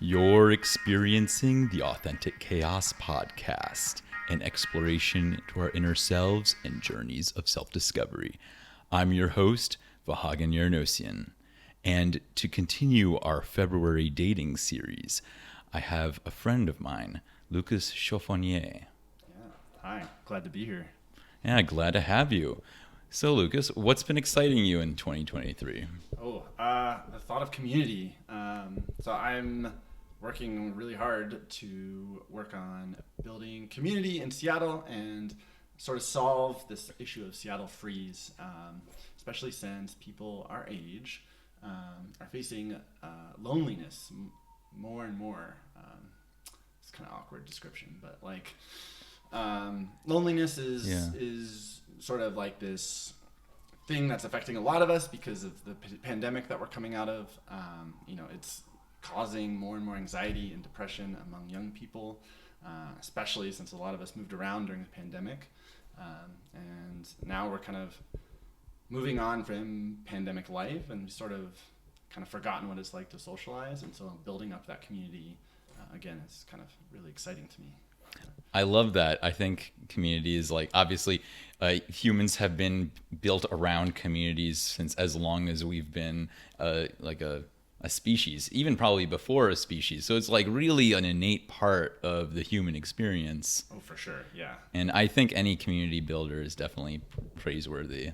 You're experiencing the Authentic Chaos podcast, an exploration into our inner selves and journeys of self-discovery. I'm your host, Vahagan Yarnosian. And to continue our February dating series, I have a friend of mine, Lucas Chaufounier. Yeah. Hi. Glad to be here. Yeah, glad to have you. So, Lucas, what's been exciting you in 2023? The thought of community. So I'm working really hard to work on building community in Seattle and sort of solve this issue of Seattle freeze, especially since people our age are facing loneliness more and more. It's kind of awkward description, but like loneliness is sort of like this thing that's affecting a lot of us because of the pandemic that we're coming out of. It's causing more and more anxiety and depression among young people, especially since a lot of us moved around during the pandemic. And now we're kind of moving on from pandemic life and sort of kind of forgotten what it's like to socialize. And so building up that community, again, is kind of really exciting to me. I love that. I think community is like, obviously, humans have been built around communities since as long as we've been like a species, even probably before a species. So it's like really an innate part of the human experience. Oh, for sure. Yeah. And I think any community builder is definitely praiseworthy.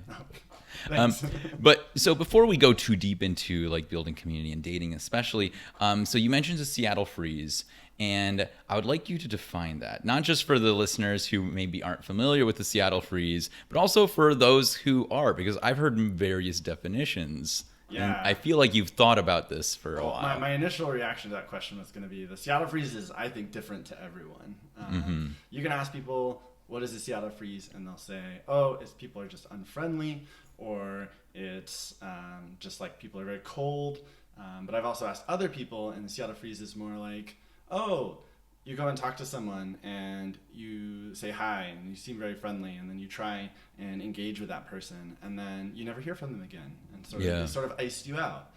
Thanks. But so before we go too deep into like building community and dating especially, so you mentioned the Seattle freeze, and I would like you to define that, not just for the listeners who maybe aren't familiar with the Seattle freeze, but also for those who are, because I've heard various definitions. Yeah. And I feel like you've thought about this for a while. My initial reaction to that question was going to be the Seattle freeze is, I think, different to everyone. You can ask people, what is the Seattle freeze? And they'll say, oh, it's people are just unfriendly, or it's just like people are very cold. But I've also asked other people, and the Seattle freeze is more like, oh, you go and talk to someone and you say hi and you seem very friendly, and then you try and engage with that person, and then you never hear from them again, and they sort of iced you out.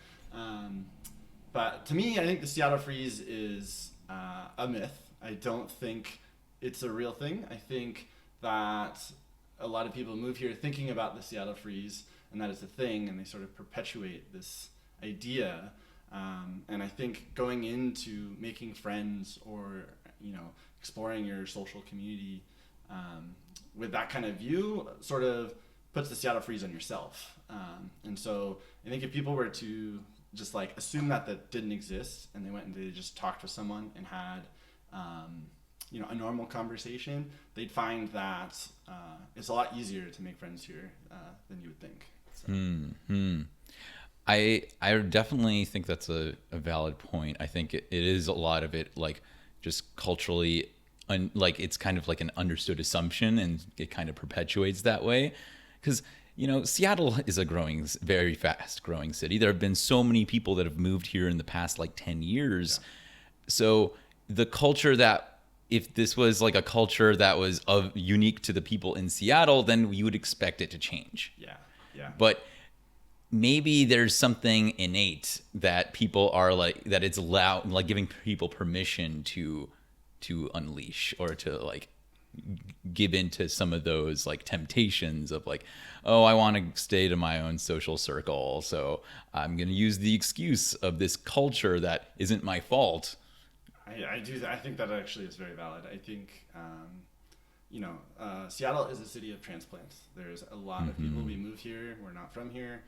But to me, I think the Seattle freeze is a myth. I don't think it's a real thing. I think that a lot of people move here thinking about the Seattle freeze and that it's a thing, and they sort of perpetuate this idea. And I think going into making friends or exploring your social community with that kind of view sort of puts the Seattle freeze on yourself. And so I think if people were to just like assume that didn't exist, and they went and they just talked with someone and had a normal conversation, they'd find that it's a lot easier to make friends here than you would think. So. I definitely think that's a valid point. I think it is a lot of it like just culturally, like it's kind of like an understood assumption, and it kind of perpetuates that way. Because, Seattle is a very fast growing city. There have been so many people that have moved here in the past like 10 years. Yeah. So the culture that, if this was like a culture that was unique to the people in Seattle, then you would expect it to change. Yeah. But maybe there's something innate that people are like, that it's allowed, like giving people permission to unleash or to like give into some of those like temptations of like, oh, I want to stay to my own social circle, so I'm going to use the excuse of this culture that isn't my fault. I think that actually is very valid. I think Seattle is a city of transplants. There's a lot of people, we move here, we're not from here.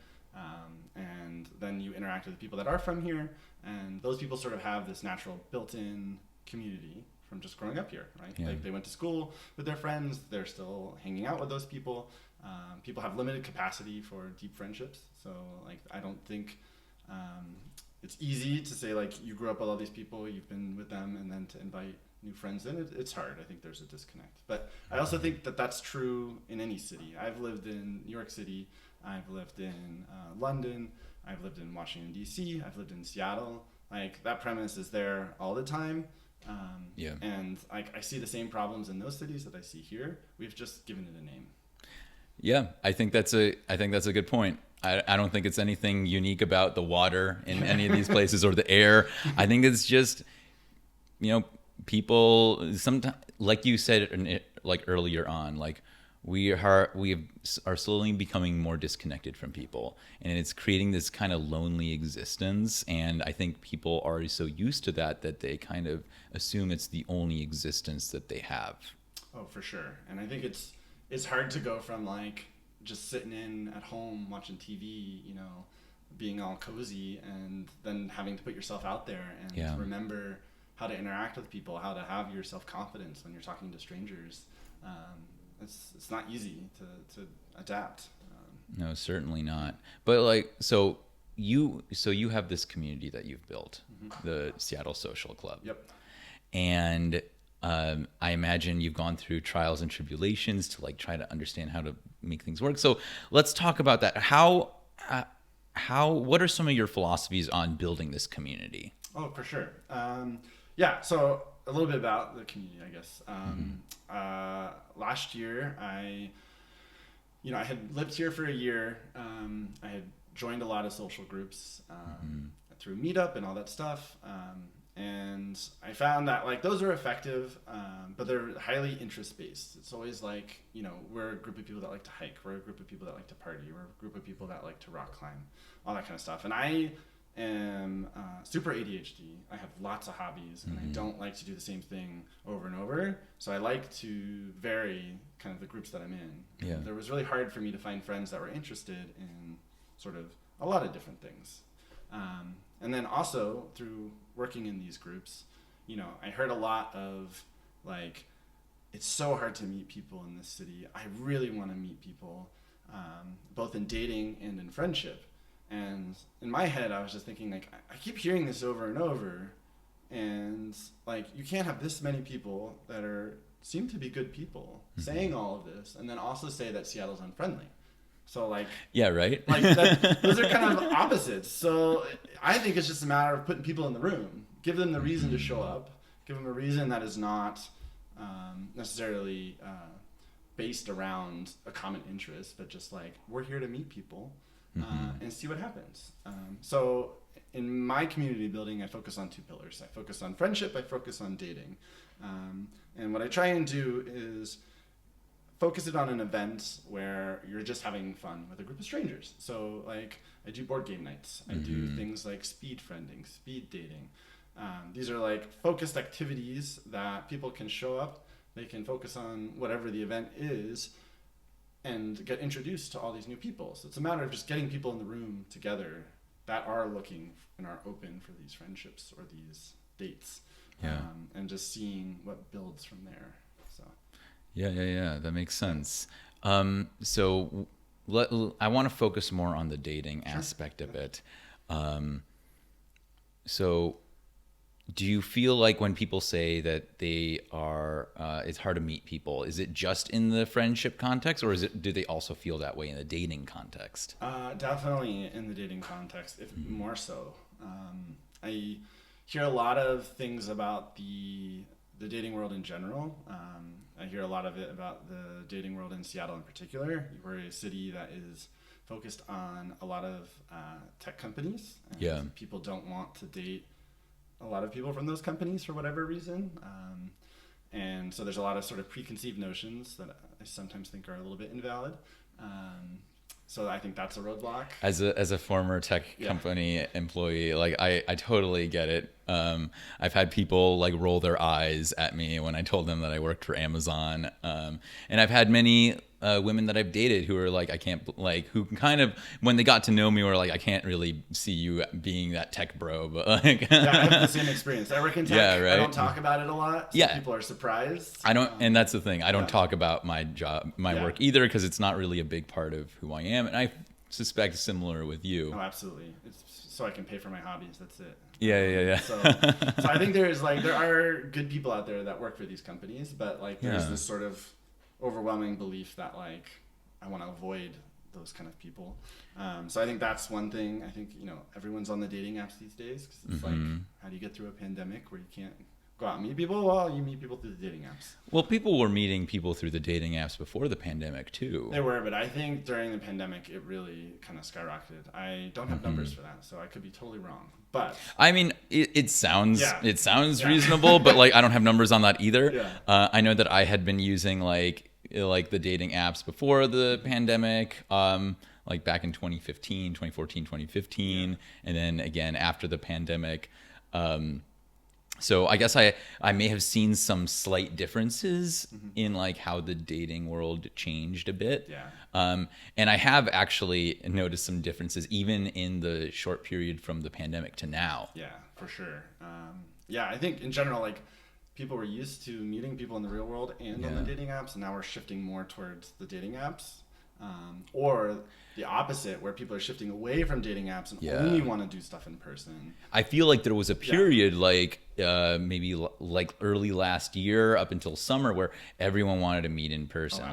And then you interact with the people that are from here, and those people sort of have this natural built-in community from just growing up here, right? Yeah. Like they went to school with their friends, they're still hanging out with those people. People have limited capacity for deep friendships, so like I don't think it's easy to say like you grew up with all these people, you've been with them, and then to invite new friends in, it's hard. I think there's a disconnect. But I also think that that's true in any city. I've lived in New York City, I've lived in London, I've lived in Washington, D.C., I've lived in Seattle. Like that premise is there all the time. And I see the same problems in those cities that I see here. We've just given it a name. Yeah, I think that's a good point. I don't think it's anything unique about the water in any of these places or the air. I think it's just, people sometimes, like you said, like earlier on, like we are slowly becoming more disconnected from people, and it's creating this kind of lonely existence. And I think people are so used to that they kind of assume it's the only existence that they have. Oh, for sure. And I think it's hard to go from like just sitting in at home watching TV, being all cozy, and then having to put yourself out there and remember how to interact with people, how to have your self-confidence when you're talking to strangers. It's not easy to adapt. No, certainly not. But like, so you have this community that you've built, the Seattle Social Club. Yep. And I imagine you've gone through trials and tribulations to like try to understand how to make things work. So let's talk about that. What are some of your philosophies on building this community? Oh, for sure. So a little bit about the community, I guess. Last year, I had lived here for a year. I had joined a lot of social groups through Meetup and all that stuff. And I found that like those are effective, but they're highly interest based. It's always like, we're a group of people that like to hike. We're a group of people that like to party. We're a group of people that like to rock climb, all that kind of stuff. And I am super ADHD. I have lots of hobbies, and I don't like to do the same thing over and over. So I like to vary kind of the groups that I'm in. Yeah. And it was really hard for me to find friends that were interested in sort of a lot of different things. And then also through working in these groups, I heard a lot of like, it's so hard to meet people in this city. I really want to meet people, both in dating and in friendship. And in my head, I was just thinking like, I keep hearing this over and over, and like, you can't have this many people that seem to be good people saying all of this, and then also say that Seattle's unfriendly. So like, yeah, right. Like those are kind of opposites. So I think it's just a matter of putting people in the room, give them the reason to show up, give them a reason that is not necessarily based around a common interest, but just like, we're here to meet people and see what happens. So in my community building, I focus on two pillars. I focus on friendship, I focus on dating. And what I try and do is focus it on an event where you're just having fun with a group of strangers. So like, I do board game nights. I do things like speed friending, speed dating. These are like focused activities that people can show up. They can focus on whatever the event is and get introduced to all these new people. So it's a matter of just getting people in the room together that are looking and are open for these friendships or these dates. And just seeing what builds from there. So. Yeah. That makes sense. So I want to focus more on the dating aspect of it. So do you feel like when people say that they are, it's hard to meet people, is it just in the friendship context, or do they also feel that way in the dating context? Definitely in the dating context, if more so. I hear a lot of things about the dating world in general. I hear a lot of it about the dating world in Seattle in particular. We're a city that is focused on a lot of tech companies. And people don't want to date a lot of people from those companies for whatever reason. And so there's a lot of sort of preconceived notions that I sometimes think are a little bit invalid. So I think that's a roadblock. As a former tech company employee, like I totally get it. I've had people like roll their eyes at me when I told them that I worked for Amazon. And I've had many women that I've dated who are like, who kind of, when they got to know me, were like, I can't really see you being that tech bro, but like. Yeah, I have the same experience. I work in tech. Yeah, right? I don't talk about it a lot. So people are surprised. I don't, and that's the thing. I don't talk about my job, my work either, because it's not really a big part of who I am. And I suspect similar with you. Oh, absolutely. It's so I can pay for my hobbies. That's it. Yeah. So I think there are good people out there that work for these companies, but like there's this sort of overwhelming belief that like I want to avoid those kind of people. So I think that's one thing. I think everyone's on the dating apps these days because it's like, how do you get through a pandemic where you can't go out and meet people? Well, you meet people through the dating apps. Well, people were meeting people through the dating apps before the pandemic too. They were, but I think during the pandemic, it really kind of skyrocketed. I don't have numbers for that, so I could be totally wrong. But I mean, it sounds Yeah. reasonable, but like I don't have numbers on that either. Yeah. I know that I had been using like the dating apps before the pandemic, like back in 2015, 2014, 2015, and then again after the pandemic. So I guess I may have seen some slight differences in like how the dating world changed a bit. Yeah. And I have actually noticed some differences even in the short period from the pandemic to now. Yeah, for sure. Yeah, I think in general, like people were used to meeting people in the real world and on the dating apps, and now we're shifting more towards the dating apps. Or the opposite, where people are shifting away from dating apps and only want to do stuff in person. I feel like there was a period like maybe like early last year up until summer where everyone wanted to meet in person,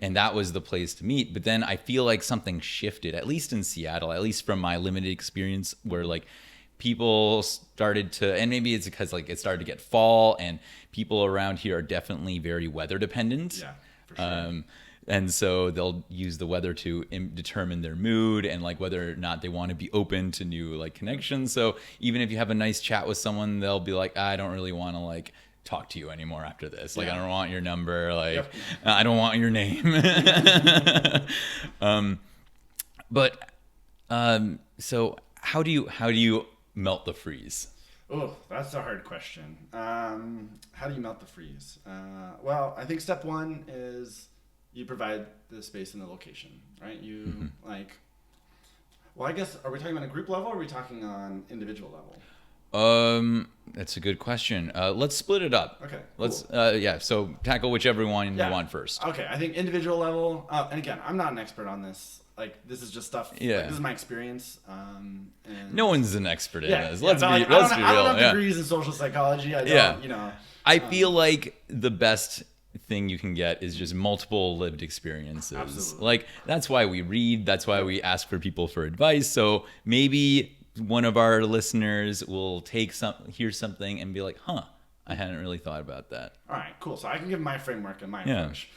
and that was the place to meet. But then I feel like something shifted, at least in Seattle, at least from my limited experience, where like people started to, and maybe it's because like it started to get fall, and people around here are definitely very weather dependent. Yeah, for sure. And so they'll use the weather to determine their mood and like whether or not they want to be open to new like connections. So even if you have a nice chat with someone, they'll be like, I don't really want to like talk to you anymore after this. Like, I don't want your number. Like, I don't want your name. So how do you melt the freeze? Oh, that's a hard question. How do you melt the freeze? Well, I think step one is you provide the space and the location, right? You well, I guess, are we talking on a group level or are we talking on individual level? That's a good question. Let's split it up. Okay. Let's, so tackle whichever one you want first. Okay. I think individual level, and again, I'm not an expert on this. Like, this is just stuff, like, this is my experience. And no one's an expert in this. Let's be real. I don't have degrees in social psychology. I don't, I feel like the best thing you can get is just multiple lived experiences. Absolutely. Like, that's why we read. That's why we ask for people for advice. So maybe one of our listeners will hear something and be like, I hadn't really thought about that. All right, cool. So I can give my framework and my approach.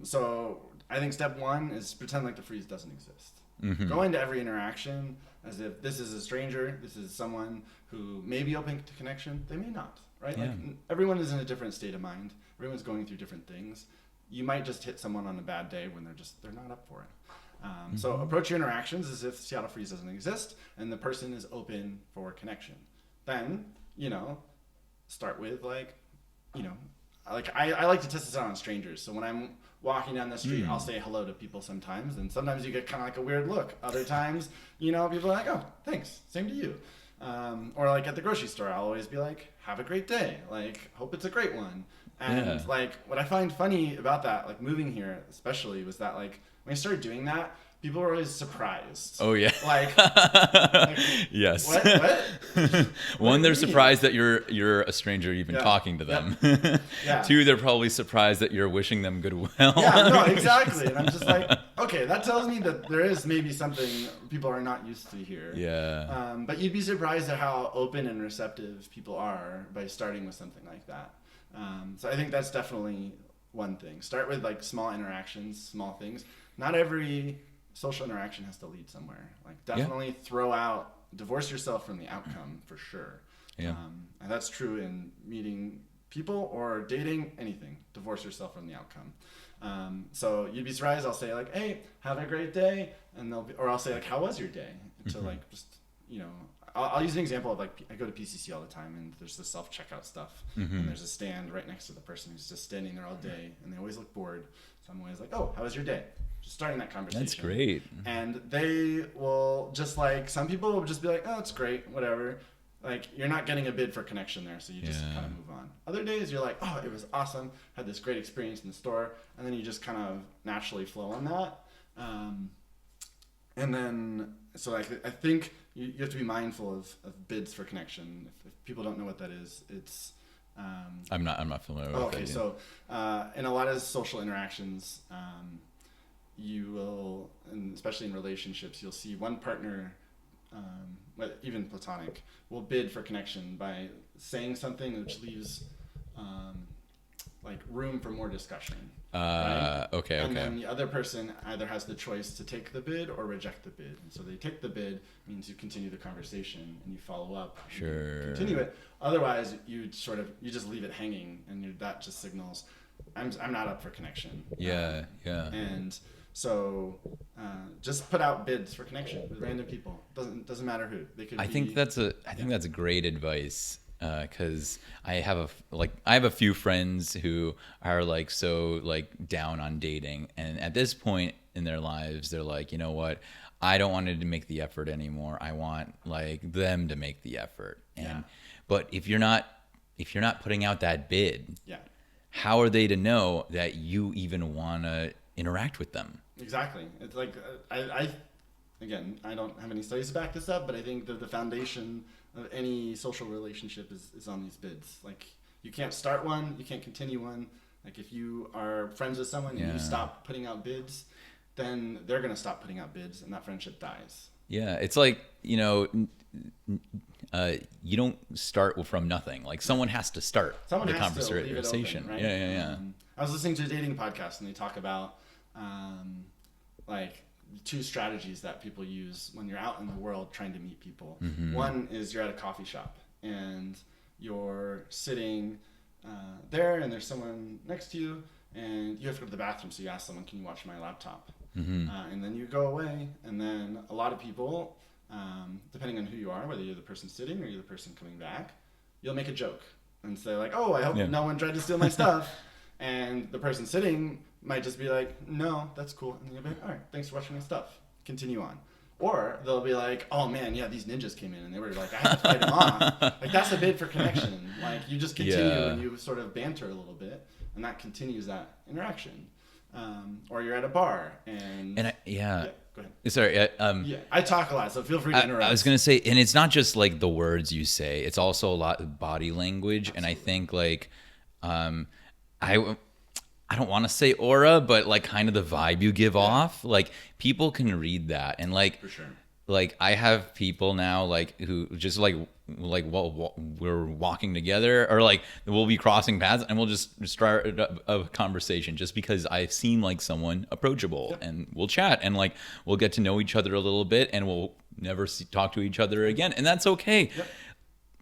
So I think step one is pretend like the freeze doesn't exist. Go into every interaction as if this is a stranger, this is someone who may be open to connection, they may not, right? Like, everyone is in a different state of mind. Everyone's going through different things. You might just hit someone on a bad day when they're not up for it. So approach your interactions as if Seattle freeze doesn't exist and the person is open for connection. Then, start with like I like to test this out on strangers. So when I'm walking down the street, I'll say hello to people sometimes, and sometimes you get kind of like a weird look. Other times, people are like, oh, thanks, same to you. Or like at the grocery store, I'll always be like, have a great day. Like, hope it's a great one. And like what I find funny about that, like moving here especially, was that like when I started doing that, people were always surprised. Oh yeah. Like yes. What? One, they're surprised that you're a stranger even talking to them. Two, they're probably surprised that you're wishing them goodwill. No, exactly. And I'm just like, okay, that tells me that there is maybe something people are not used to here. Yeah. But you'd be surprised at how open and receptive people are by starting with something like that. So I think that's definitely one thing. Start with like small interactions, small things. Not every social interaction has to lead somewhere. Like definitely divorce yourself from the outcome for sure. Yeah. And that's true in meeting people or dating, anything. Divorce yourself from the outcome. So you'd be surprised. I'll say like, hey, have a great day. And I'll say like, how was your day? To like, just, I'll use an example of like, I go to PCC all the time and there's the self-checkout stuff. And there's a stand right next to the person who's just standing there all day and they always look bored. So I'm always like, oh, how was your day? Just starting that conversation. That's great. And they will just like, some people will just be like, oh, it's great, whatever. Like, you're not getting a bid for connection there, so you just kind of move on. Other days, you're like, oh, it was awesome, had this great experience in the store, and then you just kind of naturally flow on that. And then, so like, I think you have to be mindful of bids for connection. If people don't know what that is, it's... I'm not familiar with that. Okay, so in a lot of social interactions, you will, and especially in relationships, you'll see one partner, even platonic, will bid for connection by saying something which leaves like room for more discussion. Right? Okay. And then the other person either has the choice to take the bid or reject the bid. And so they take the bid means you continue the conversation and you follow up. Sure. Continue it. Otherwise, you just leave it hanging, and that just signals I'm not up for connection. Yeah. And so just put out bids for connection with random people. Doesn't matter who. They could. I think that's great advice. Because I have a few friends who are like so like down on dating, and at this point in their lives, they're like, you know what, I don't want to make the effort anymore. I want like them to make the effort. But if you're not putting out that bid, how are they to know that you even want to interact with them? Exactly. It's like I don't have any studies to back this up, but I think that the foundation of any social relationship is on these bids. Like, you can't start one, you can't continue one. Like, if you are friends with someone and you stop putting out bids, then they're going to stop putting out bids, and that friendship dies. Yeah, it's like, you don't start from nothing. Like, someone has to start the conversation. Open, right? Yeah. I was listening to a dating podcast, and they talk about like two strategies that people use when you're out in the world trying to meet people. Mm-hmm. One is you're at a coffee shop and you're sitting there, and there's someone next to you, and you have to go to the bathroom, so you ask someone, can you watch my laptop? Mm-hmm. And then you go away, and then a lot of people, depending on who you are, whether you're the person sitting or you're the person coming back, you'll make a joke and say like, oh, I hope no one tried to steal my stuff. And the person sitting might just be like, no, that's cool. And you'll be like, all right, thanks for watching my stuff. Continue on. Or they'll be like, oh man, yeah, these ninjas came in and they were like, I have to fight them off. Like, that's a bid for connection. Like, you just continue and you sort of banter a little bit, and that continues that interaction. Or you're at a bar and go ahead. Sorry. I talk a lot, so feel free to interrupt. I was gonna say, and it's not just like the words you say; it's also a lot of body language. Absolutely. And I think like, I don't want to say aura, but like kind of the vibe you give off. Like, people can read that, and like, for sure. Like, I have people now like who just like we're walking together, or like we'll be crossing paths and we'll just start a conversation just because I seem like someone approachable, and we'll chat and like we'll get to know each other a little bit, and we'll never talk to each other again, and that's okay.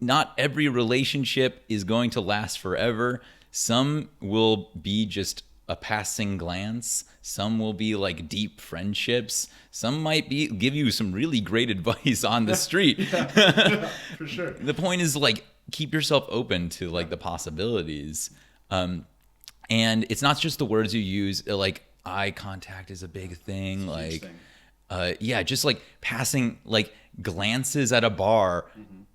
Not every relationship is going to last forever. Some will be just a passing glance. Some will be like deep friendships. Some might give you some really great advice on the street. For sure. The point is, like, keep yourself open to like the possibilities. And it's not just the words you use. Like, eye contact is a big thing. Just like passing like glances at a bar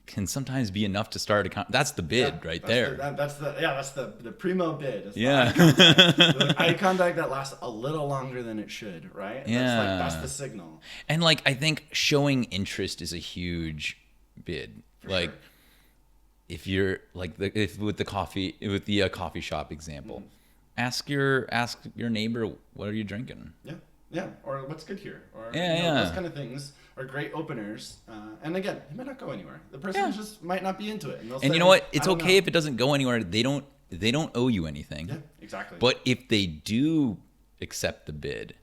can sometimes be enough to start that's the bid there. That's the primo bid. It's eye contact that lasts a little longer than it should, right? That's the signal. And like, I think showing interest is a huge bid. For like, sure. If you're like with the coffee shop example, ask your neighbor, what are you drinking? Yeah, or what's good here, or those kind of things are great openers. And again, it might not go anywhere. The person just might not be into it, and they'll say, you know what? It's okay if it doesn't go anywhere. They don't owe you anything. Yeah, exactly. But if they do accept the bid,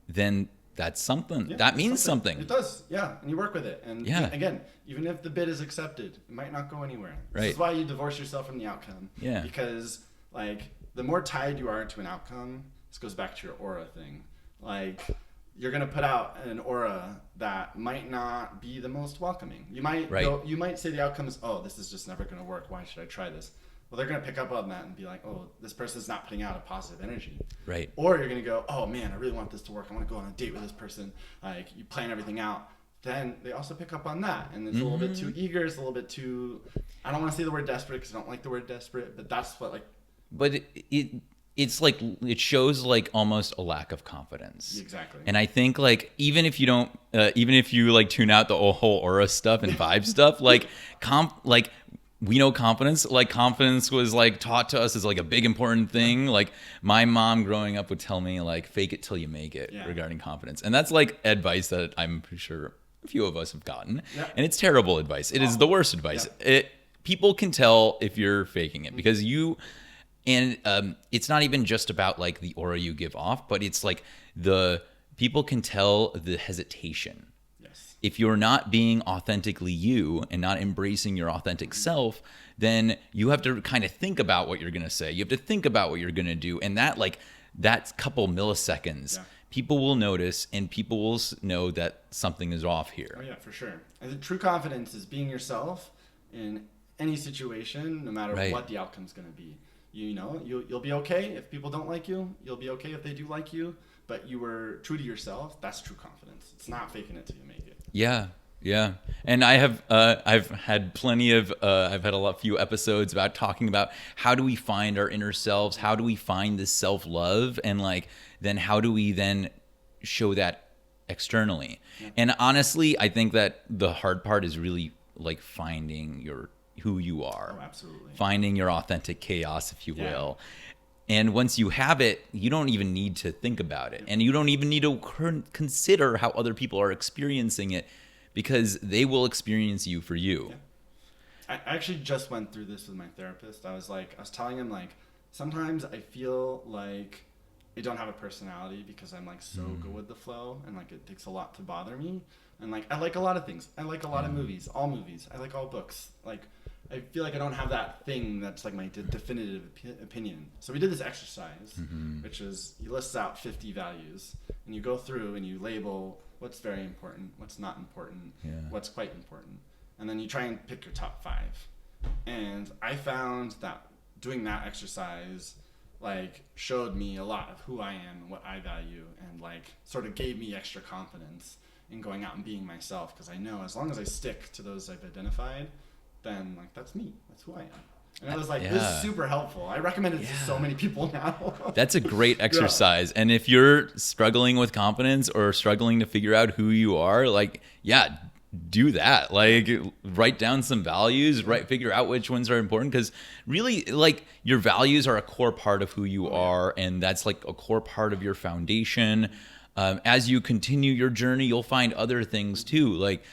then that's something. That means something. It does, and you work with it. And again, even if the bid is accepted, it might not go anywhere. This is why you divorce yourself from the outcome. Yeah. Because like, the more tied you are to an outcome, this goes back to your aura thing. Like, you're gonna put out an aura that might not be the most welcoming. You might you might say the outcome is, oh, this is just never gonna work. Why should I try this? Well, they're gonna pick up on that and be like, oh, this person's not putting out a positive energy. Right. Or you're gonna go, oh man, I really want this to work. I want to go on a date with this person. Like, you plan everything out. Then they also pick up on that, and it's a little bit too eager. It's a little bit too. I don't want to say the word desperate because I don't like the word desperate, but that's what like. But it's like, it shows like almost a lack of confidence. Exactly. And I think like, even if you don't, even if you like tune out the whole aura stuff and vibe stuff, like we know confidence. Like, confidence was like taught to us as like a big important thing. Like, my mom growing up would tell me like, fake it till you make it regarding confidence. And that's like advice that I'm pretty sure a few of us have gotten. And it's terrible advice. It is the worst advice. people can tell if you're faking it because it's not even just about like the aura you give off, but it's like the people can tell the hesitation. Yes. If you're not being authentically you and not embracing your authentic self, then you have to kind of think about what you're going to say. You have to think about what you're going to do. And that couple milliseconds, people will notice and people will know that something is off here. Oh yeah, for sure. And the true confidence is being yourself in any situation, no matter what the outcome's going to be. You know, you'll be okay if people don't like you. You'll be okay if they do like you. But you were true to yourself. That's true confidence. It's not faking it till you make it. Yeah. Yeah. And I've had few episodes about talking about how do we find our inner selves? How do we find this self-love? And like, then how do we then show that externally? Yeah. And honestly, I think that the hard part is really like finding who you are. Oh, absolutely. Finding your authentic chaos, if you will. And once you have it, you don't even need to think about it. And you don't even need to consider how other people are experiencing it because they will experience you for you. Yeah. I actually just went through this with my therapist. I was telling him like, sometimes I feel like I don't have a personality because I'm like so good with the flow and like it takes a lot to bother me. And like, I like a lot of things. I like a lot of movies, all movies. I like all books. Like, I feel like I don't have that thing that's like my definitive opinion. So we did this exercise, which is you list out 50 values and you go through and you label what's very important, what's not important, what's quite important. And then you try and pick your top 5. And I found that doing that exercise like showed me a lot of who I am and what I value and like sort of gave me extra confidence in going out and being myself because I know as long as I stick to those I've identified, then like that's me, that's who I am. And I was like, this is super helpful. I recommend it to so many people now. That's a great exercise. And if you're struggling with confidence or struggling to figure out who you are, like, do that. Like, write down some values, figure out which ones are important. Because really, like, your values are a core part of who you are. And that's like a core part of your foundation. As you continue your journey, you'll find other things too. Like,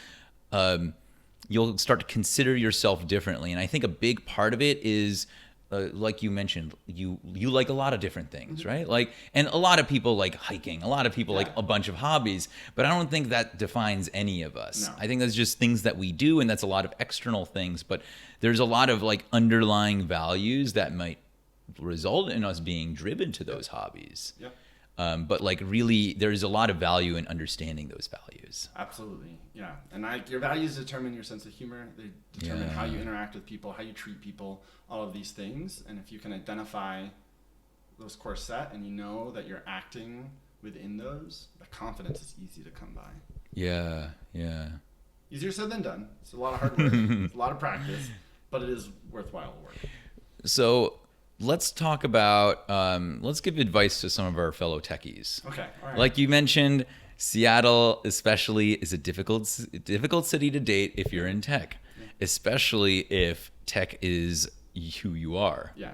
you'll start to consider yourself differently. And I think a big part of it is, like you mentioned, you like a lot of different things, right? Like, and a lot of people like hiking, a lot of people like a bunch of hobbies, but I don't think that defines any of us. No. I think that's just things that we do, and that's a lot of external things, but there's a lot of like underlying values that might result in us being driven to those hobbies. Yep. But like really, there's a lot of value in understanding those values. Absolutely, yeah. And your values determine your sense of humor. They determine how you interact with people, how you treat people, all of these things. And if you can identify those core set and you know that you're acting within those, the confidence is easy to come by. Yeah. Easier said than done. It's a lot of hard work. It's a lot of practice, but it is worthwhile work. So let's talk about, let's give advice to some of our fellow techies. Okay. All right. Like you mentioned, Seattle especially is a difficult city to date if you're in tech, especially if tech is who you are. Yeah.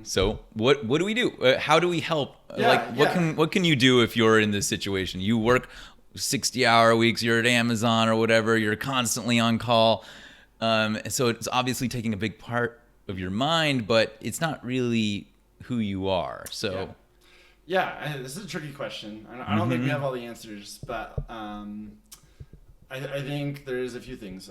So what do we do? How do we help? What can you do if you're in this situation? You work 60-hour weeks, you're at Amazon or whatever, you're constantly on call. So it's obviously taking a big part of your mind, but it's not really who you are. So this is a tricky question. I don't think we have all the answers, but I think there's a few things.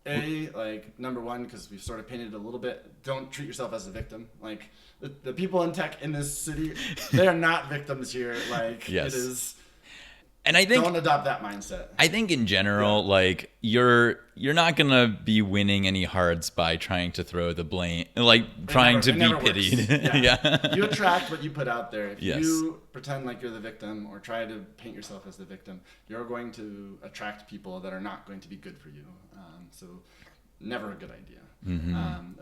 Like number one, because we've sort of painted it a little bit, don't treat yourself as a victim. Like the people in tech in this city, they are not victims here. Like it is. And I think don't adopt that mindset. I think in general, like you're not gonna be winning any hearts by trying to throw the blame, like trying to be pitied. You attract what you put out there. If you pretend like you're the victim or try to paint yourself as the victim, you're going to attract people that are not going to be good for you. So never a good idea.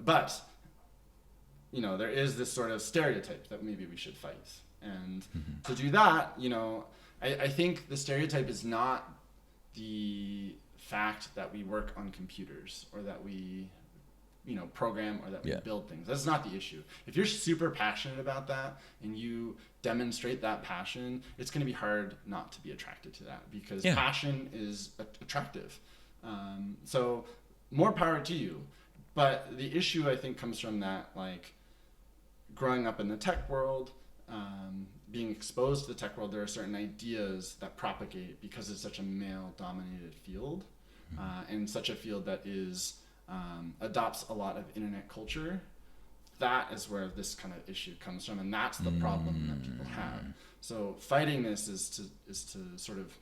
But there is this sort of stereotype that maybe we should fight, and to do that, I think the stereotype is not the fact that we work on computers or that we, program or that we build things. That's not the issue. If you're super passionate about that and you demonstrate that passion, it's going to be hard not to be attracted to that because passion is attractive. So more power to you. But the issue, I think, comes from that, like, growing up in the tech world, being exposed to the tech world, there are certain ideas that propagate because it's such a male-dominated field, and such a field that is adopts a lot of internet culture. That is where this kind of issue comes from, and that's the problem that people have. So fighting this is to sort of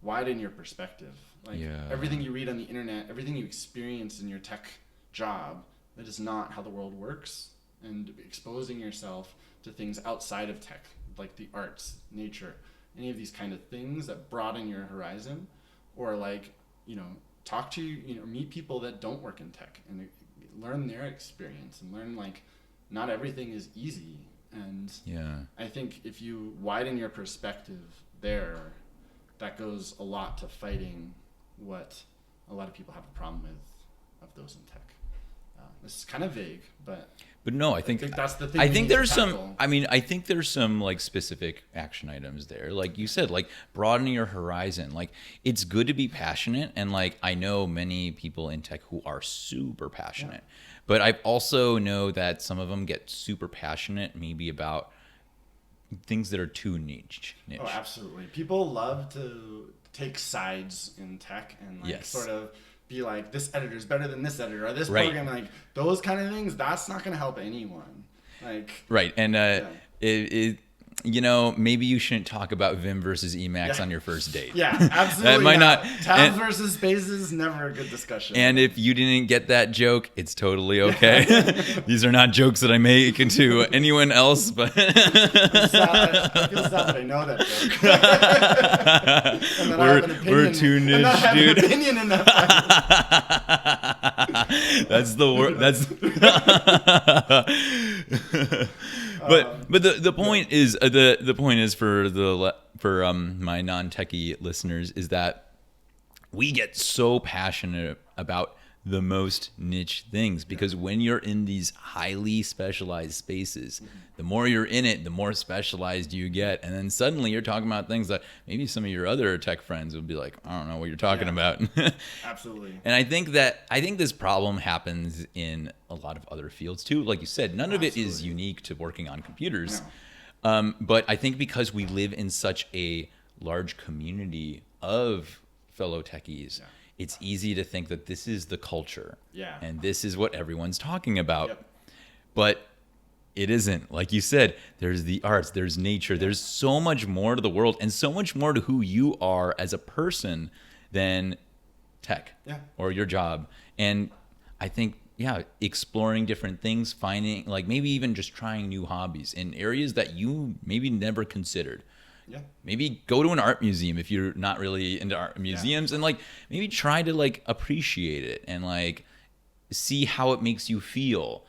widen your perspective. Like, everything you read on the internet, everything you experience in your tech job, that is not how the world works. And exposing yourself to things outside of tech, like the arts, nature, any of these kind of things that broaden your horizon, or like, talk to, meet people that don't work in tech and learn their experience and learn, like, not everything is easy. And I think if you widen your perspective there, that goes a lot to fighting what a lot of people have a problem with of those in tech. This is kind of vague, but no, I think that's the thing. I think there's some. I mean, I think there's some like specific action items there, like you said, like broadening your horizon. Like, it's good to be passionate, and like I know many people in tech who are super passionate, but I also know that some of them get super passionate, maybe about things that are too niche. Oh, absolutely. People love to take sides in tech and like sort of be like, this editor is better than this editor, or this program, like those kind of things. That's not going to help anyone. Like, and maybe you shouldn't talk about Vim versus Emacs on your first date. Yeah, absolutely. That might not. Tabs versus spaces, never a good discussion. And if you didn't get that joke, it's totally okay. These are not jokes that I make into anyone else, but I feel sad that I know that joke. And then we're too niche, dude. An opinion in that. That's the word. That's. But the point is the point is for my non-techie listeners is that we get so passionate about the most niche things because when you're in these highly specialized spaces, the more you're in it, the more specialized you get, and then suddenly you're talking about things that maybe some of your other tech friends would be like, I don't know what you're talking about. Absolutely. And I think this problem happens in a lot of other fields too. Like you said, none of it is unique to working on computers. No. But I think because we live in such a large community of fellow techies, it's easy to think that this is the culture. And this is what everyone's talking about. But it isn't. Like you said, there's the arts, there's nature, there's so much more to the world and so much more to who you are as a person than tech or your job. And I think, exploring different things, finding, like maybe even just trying new hobbies in areas that you maybe never considered. Maybe go to an art museum if you're not really into art museums and like maybe try to like appreciate it and like see how it makes you feel.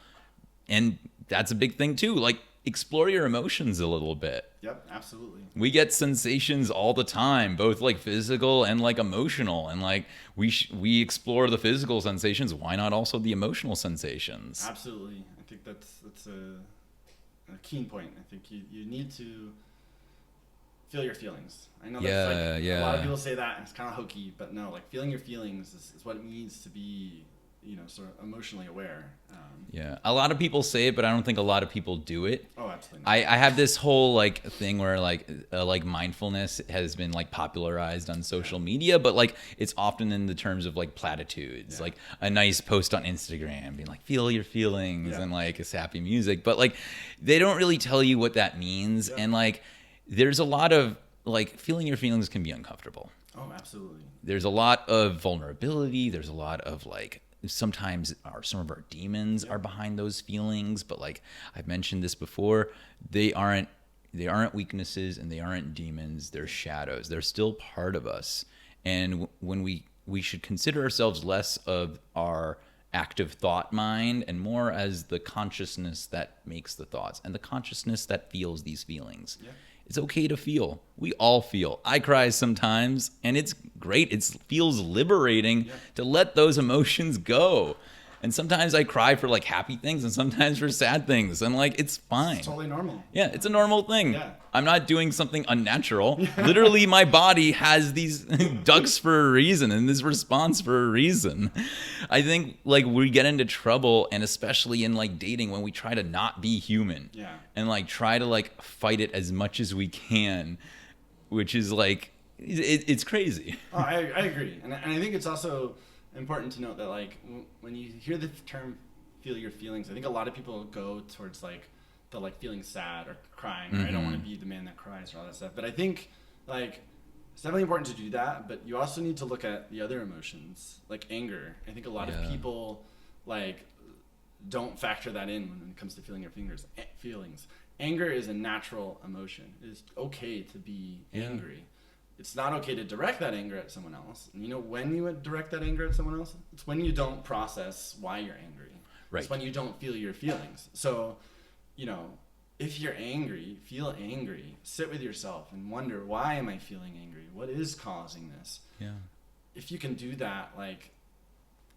And that's a big thing too. Like explore your emotions a little bit. Yep, absolutely. We get sensations all the time, both like physical and like emotional. And like we explore the physical sensations. Why not also the emotional sensations? Absolutely. I think that's a keen point. I think you need to feel your feelings. I know that's like a lot of people say that and it's kind of hokey, but no, like feeling your feelings is what it means to be, sort of emotionally aware. A lot of people say it, but I don't think a lot of people do it. Oh, absolutely. I have this whole like thing where like mindfulness has been like popularized on social media, but like it's often in the terms of like platitudes, like a nice post on Instagram being like feel your feelings and like a sappy music, but like they don't really tell you what that means. And like there's a lot of like feeling your feelings can be uncomfortable. Oh, absolutely. There's a lot of vulnerability. There's a lot of like sometimes some of our demons are behind those feelings, but like I've mentioned this before, they aren't weaknesses and they aren't demons. They're shadows. They're still part of us. And when we should consider ourselves less of our active thought mind and more as the consciousness that makes the thoughts and the consciousness that feels these feelings. It's okay to feel. We all feel. I cry sometimes, and it's great. It feels liberating to let those emotions go. And sometimes I cry for like happy things and sometimes for sad things. And like, it's fine. It's totally normal. Yeah, it's a normal thing. Yeah. I'm not doing something unnatural. Literally, my body has these ducts for a reason and this response for a reason. I think like we get into trouble, and especially in like dating, when we try to not be human. Yeah. And like try to like fight it as much as we can, which is like, it's crazy. Oh, I agree. And I think it's also important to note that like when you hear the term feel your feelings, I think a lot of people go towards like the like feeling sad or crying, or I don't want to be the man that cries or all that stuff. But I think like it's definitely important to do that, but you also need to look at the other emotions, like anger. I think a lot of people like don't factor that in when it comes to feeling your feelings. Anger is a natural emotion. It is okay to be angry. It's not okay to direct that anger at someone else. And you know when you would direct that anger at someone else? It's when you don't process why you're angry. Right. It's when you don't feel your feelings. So, you know, if you're angry, feel angry. Sit with yourself and wonder, why am I feeling angry? What is causing this? Yeah. If you can do that, like,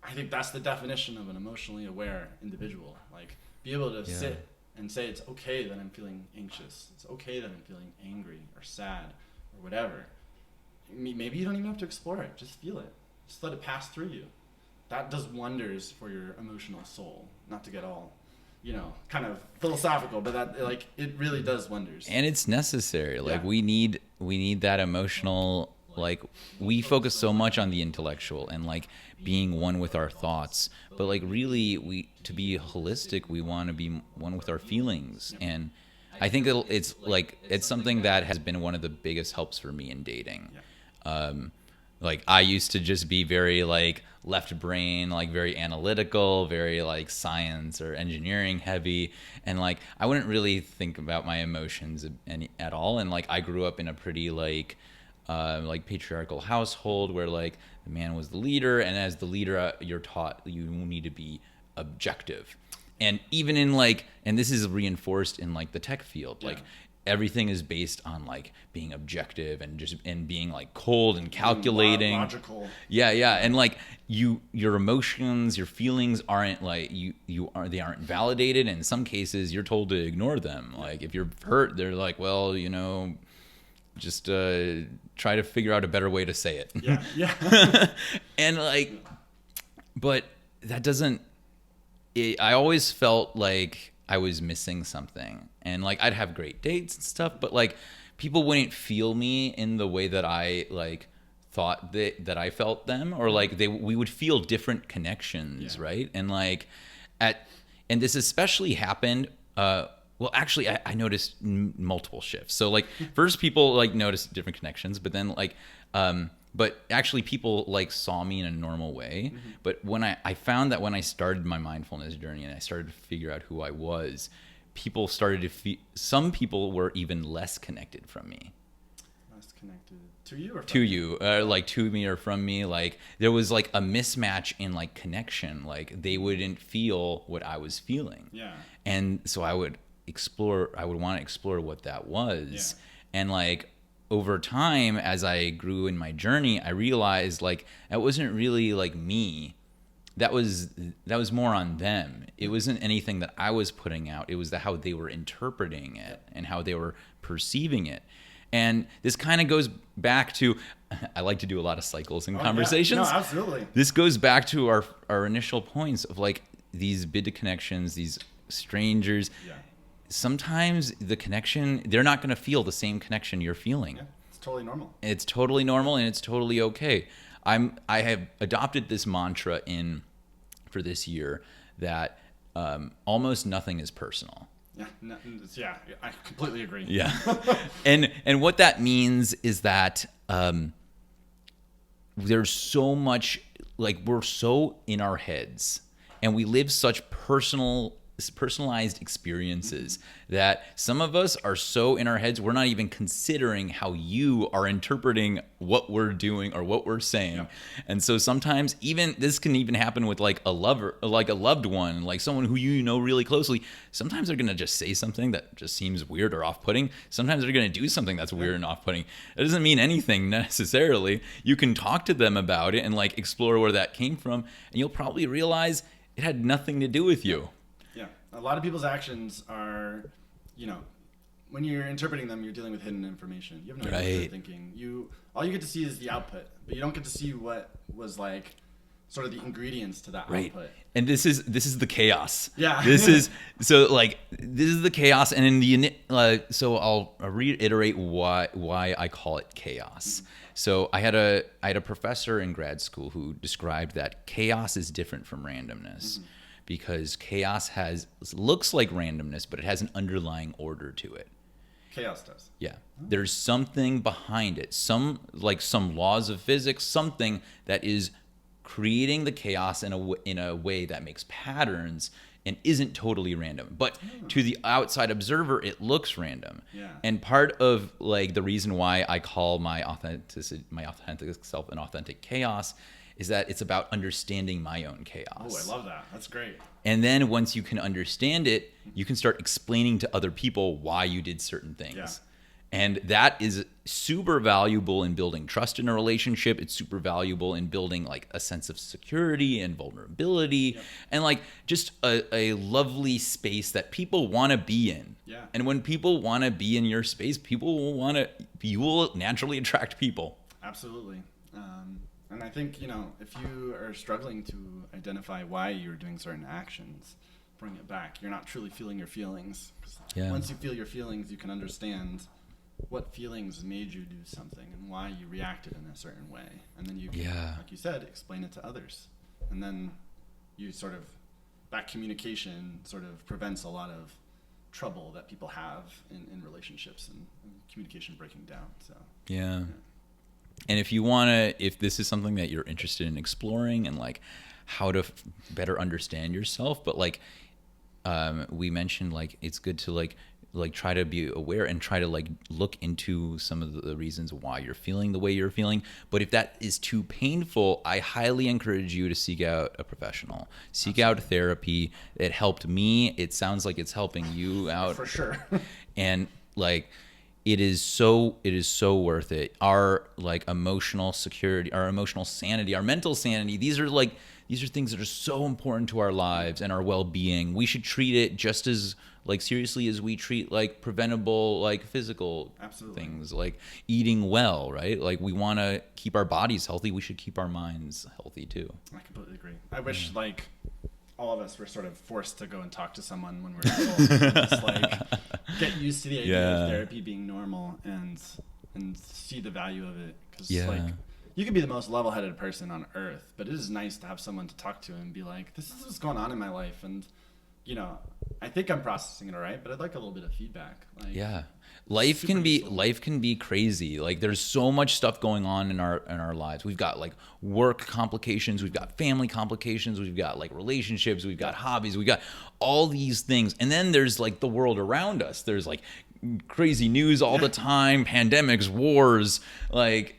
I think that's the definition of an emotionally aware individual. Like, be able to sit and say, it's okay that I'm feeling anxious. It's okay that I'm feeling angry or sad or whatever. Maybe you don't even have to explore it. Just feel it. Just let it pass through you. That does wonders for your emotional soul. Not to get all, you know, kind of philosophical, but that like it really does wonders. And it's necessary. Like we need that emotional. Like we focus so much on the intellectual and like being one with our thoughts, but like really to be holistic, we want to be one with our feelings. And I think it's something that has been one of the biggest helps for me in dating. Like I used to just be very like left brain, like very analytical, very like science or engineering heavy. And like, I wouldn't really think about my emotions at all. And like, I grew up in a pretty like patriarchal household where like the man was the leader. And as the leader, you're taught you need to be objective. And even in like, and this is reinforced in like the tech field, like everything is based on like being objective and being like cold and calculating, logical. Yeah. And like your emotions, your feelings aren't like they aren't validated. In some cases, you're told to ignore them. Like if you're hurt, they're like, well, you know, just try to figure out a better way to say it. Yeah. And like, but that doesn't. I always felt like I was missing something, and like I'd have great dates and stuff, but like people wouldn't feel me in the way that I like thought that I felt them, or like we would feel different connections, right? And like and this especially happened. Well, actually, I noticed multiple shifts. So like first people like noticed different connections, but then like but actually people like saw me in a normal way. Mm-hmm. But when I found that when I started my mindfulness journey and I started to figure out who I was, people started to feel, some people were even less connected from me. Less connected to you or from to you? Like to me or from me. Like there was like a mismatch in like connection. Like they wouldn't feel what I was feeling. Yeah. And so I would want to explore what that was. Yeah. And like over time, as I grew in my journey, I realized like that wasn't really like me. That was more on them. It wasn't anything that I was putting out. It was how they were interpreting it and how they were perceiving it. And this kind of goes back to, I like to do a lot of cycles in conversations. Yeah. No, absolutely. This goes back to our initial points of like these bid connections, these strangers. Yeah. Sometimes the connection, they're not going to feel the same connection you're feeling. Yeah, it's totally normal. It's totally normal and it's totally okay. I have adopted this mantra for this year that almost nothing is personal. Yeah, I completely agree. Yeah. and what that means is that there's so much, like we're so in our heads and we live such personalized experiences that some of us are so in our heads we're not even considering how you are interpreting what we're doing or what we're saying. Yeah. And so sometimes even this can even happen with like a lover, like a loved one, like someone who you know really closely. Sometimes they're going to just say something that just seems weird or off-putting. Sometimes they're going to do something that's weird and off-putting. It doesn't mean anything necessarily. You can talk to them about it and like explore where that came from, and you'll probably realize It had nothing to do with you. Yeah. A lot of people's actions are, you know, when you're interpreting them, you're dealing with hidden information. You have no idea what they're thinking. All you get to see is the output, but you don't get to see what was like sort of the ingredients to that output. And this is the chaos. Yeah. This is the chaos, and in the so I'll reiterate why I call it chaos. So I had a professor in grad school who described that chaos is different from randomness, because chaos looks like randomness, but it has an underlying order to it. Chaos does. Yeah. There's something behind it. Some laws of physics, something that is creating the chaos in a way that makes patterns and isn't totally random. But to the outside observer, it looks random. Yeah. And part of like the reason why I call my authentic self an authentic chaos is that it's about understanding my own chaos. Oh, I love that. That's great. And then once you can understand it, you can start explaining to other people why you did certain things. Yeah. And that is super valuable in building trust in a relationship. It's super valuable in building like a sense of security and vulnerability, and like just a lovely space that people want to be in. Yeah. And when people want to be in your space, you will naturally attract people. Absolutely. And I think, if you are struggling to identify why you're doing certain actions, bring it back. You're not truly feeling your feelings. Once you feel your feelings, you can understand what feelings made you do something and why you reacted in a certain way. And then you can, like you said, explain it to others. And then you that communication sort of prevents a lot of trouble that people have in relationships and communication breaking down. So yeah. And if this is something that you're interested in exploring and like how to better understand yourself, but like we mentioned, like it's good to like try to be aware and try to like look into some of the reasons why you're feeling the way you're feeling. But if that is too painful, I highly encourage you to seek out a professional, seek out therapy. It helped me. It sounds like it's helping you out for sure. And like, it is so worth it. Our like emotional security, our emotional sanity, our mental sanity, these are things that are so important to our lives and our well-being. We should treat it just as like seriously as we treat like preventable like physical things, like eating well, right? Like we want to keep our bodies healthy, we should keep our minds healthy too. I completely agree. I wish like all of us were sort of forced to go and talk to someone when we're little. Just like get used to the idea of therapy being normal and see the value of it. Because like you can be the most level-headed person on earth, but it is nice to have someone to talk to and be like, this is what's going on in my life, and I think I'm processing it all right, but I'd like a little bit of feedback. Life can be crazy. Like there's so much stuff going on in our lives. We've got like work complications, we've got family complications, we've got like relationships, we've got hobbies, we've got all these things. And then there's like the world around us. There's like crazy news all the time, pandemics, wars, like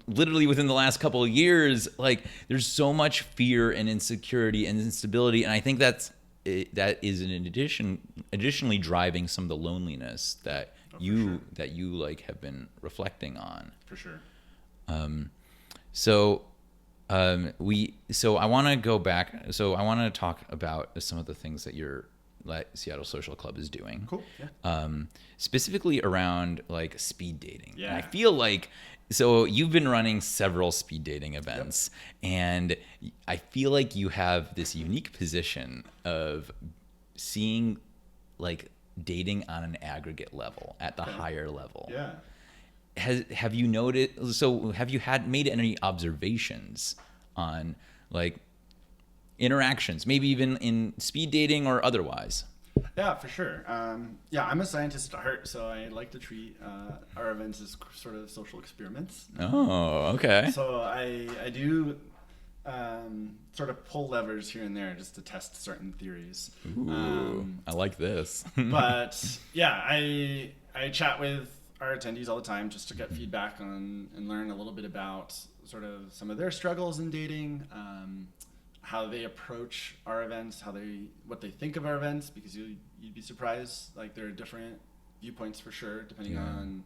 literally within the last couple of years, like there's so much fear and insecurity and instability. And I think that is additionally driving some of the loneliness that you like have been reflecting on. For sure. So I want to go back. So I want to talk about some of the things that your Seattle Social Club is doing. Cool. Yeah. Specifically around like speed dating. Yeah. And I feel like, so you've been running several speed dating events, and I feel like you have this unique position of seeing like dating on an aggregate level at the higher level. Yeah. Have you noted? So have you made any observations on like interactions, maybe even in speed dating or otherwise? Yeah, for sure. I'm a scientist at heart, so I like to treat our events as sort of social experiments. Oh, okay. So I do sort of pull levers here and there just to test certain theories. Ooh, I like this. But yeah, I chat with our attendees all the time just to get feedback on and learn a little bit about sort of some of their struggles in dating, how they approach our events, what they think of our events, because you'd be surprised. Like there are different viewpoints for sure, depending on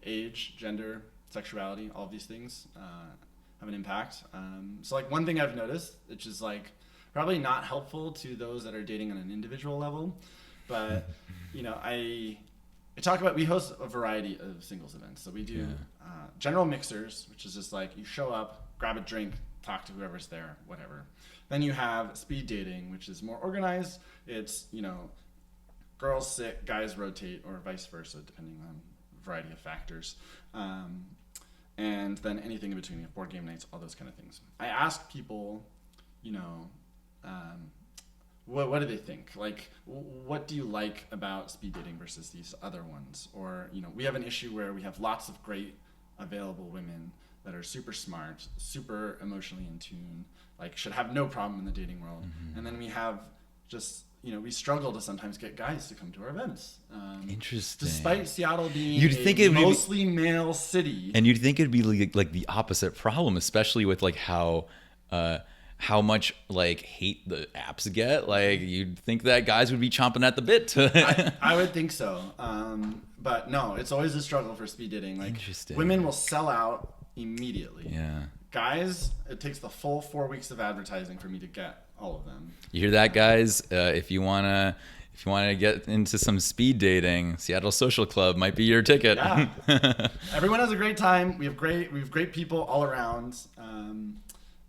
age, gender, sexuality. All of these things have an impact. So like one thing I've noticed, which is like probably not helpful to those that are dating on an individual level. But, I talk about, we host a variety of singles events. So we do general mixers, which is just like you show up, grab a drink, talk to whoever's there, whatever. Then you have speed dating, which is more organized. It's, girls sit, guys rotate, or vice versa, depending on a variety of factors. And then anything in between, board game nights, all those kind of things. I ask people, what do they think? Like, what do you like about speed dating versus these other ones? Or, we have an issue where we have lots of great available women that are super smart, super emotionally in tune, like should have no problem in the dating world. Mm-hmm. And then we have just, we struggle to sometimes get guys to come to our events. Interesting. Despite Seattle being a mostly male city. And you'd think it'd be like the opposite problem, especially with like how much like hate the apps get. Like you'd think that guys would be chomping at the bit to I would think so. But no, it's always a struggle for speed dating. Like Interesting. Women will sell out immediately. Yeah. Guys, it takes the full 4 weeks of advertising for me to get all of them. You hear that, guys? If you wanna get into some speed dating, Seattle Social Club might be your ticket. Yeah. Everyone has a great time. We have great people all around.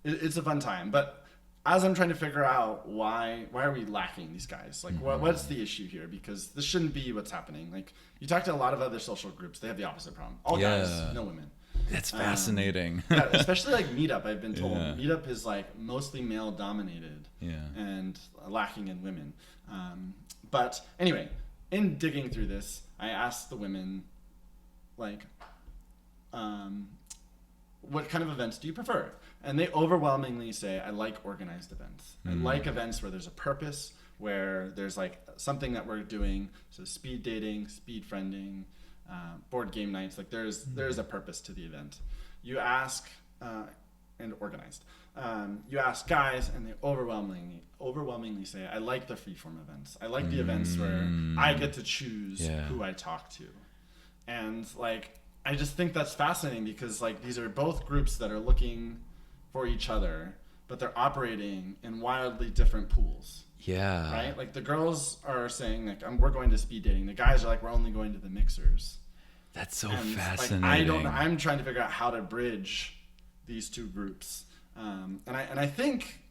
It's a fun time. But as I'm trying to figure out why are we lacking these guys? Like, what's the issue here? Because this shouldn't be what's happening. Like, you talk to a lot of other social groups, they have the opposite problem. All guys, no women. That's fascinating. Yeah, especially like Meetup, I've been told. Yeah. Meetup is like mostly male dominated and lacking in women. But anyway, in digging through this, I asked the women, like, what kind of events do you prefer? And they overwhelmingly say, I like organized events. I like events where there's a purpose, where there's like something that we're doing. So speed dating, speed friending, board game nights, like there's a purpose to the event. You ask, and organized. You ask guys, and they overwhelmingly say, I like the freeform events. I like the events where I get to choose who I talk to. And like, I just think that's fascinating because like these are both groups that are looking for each other, but they're operating in wildly different pools. Yeah. Right? Like the girls are saying like, we're going to speed dating. The guys are like, we're only going to the mixers. That's so fascinating. Like, I'm trying to figure out how to bridge these two groups. And I think,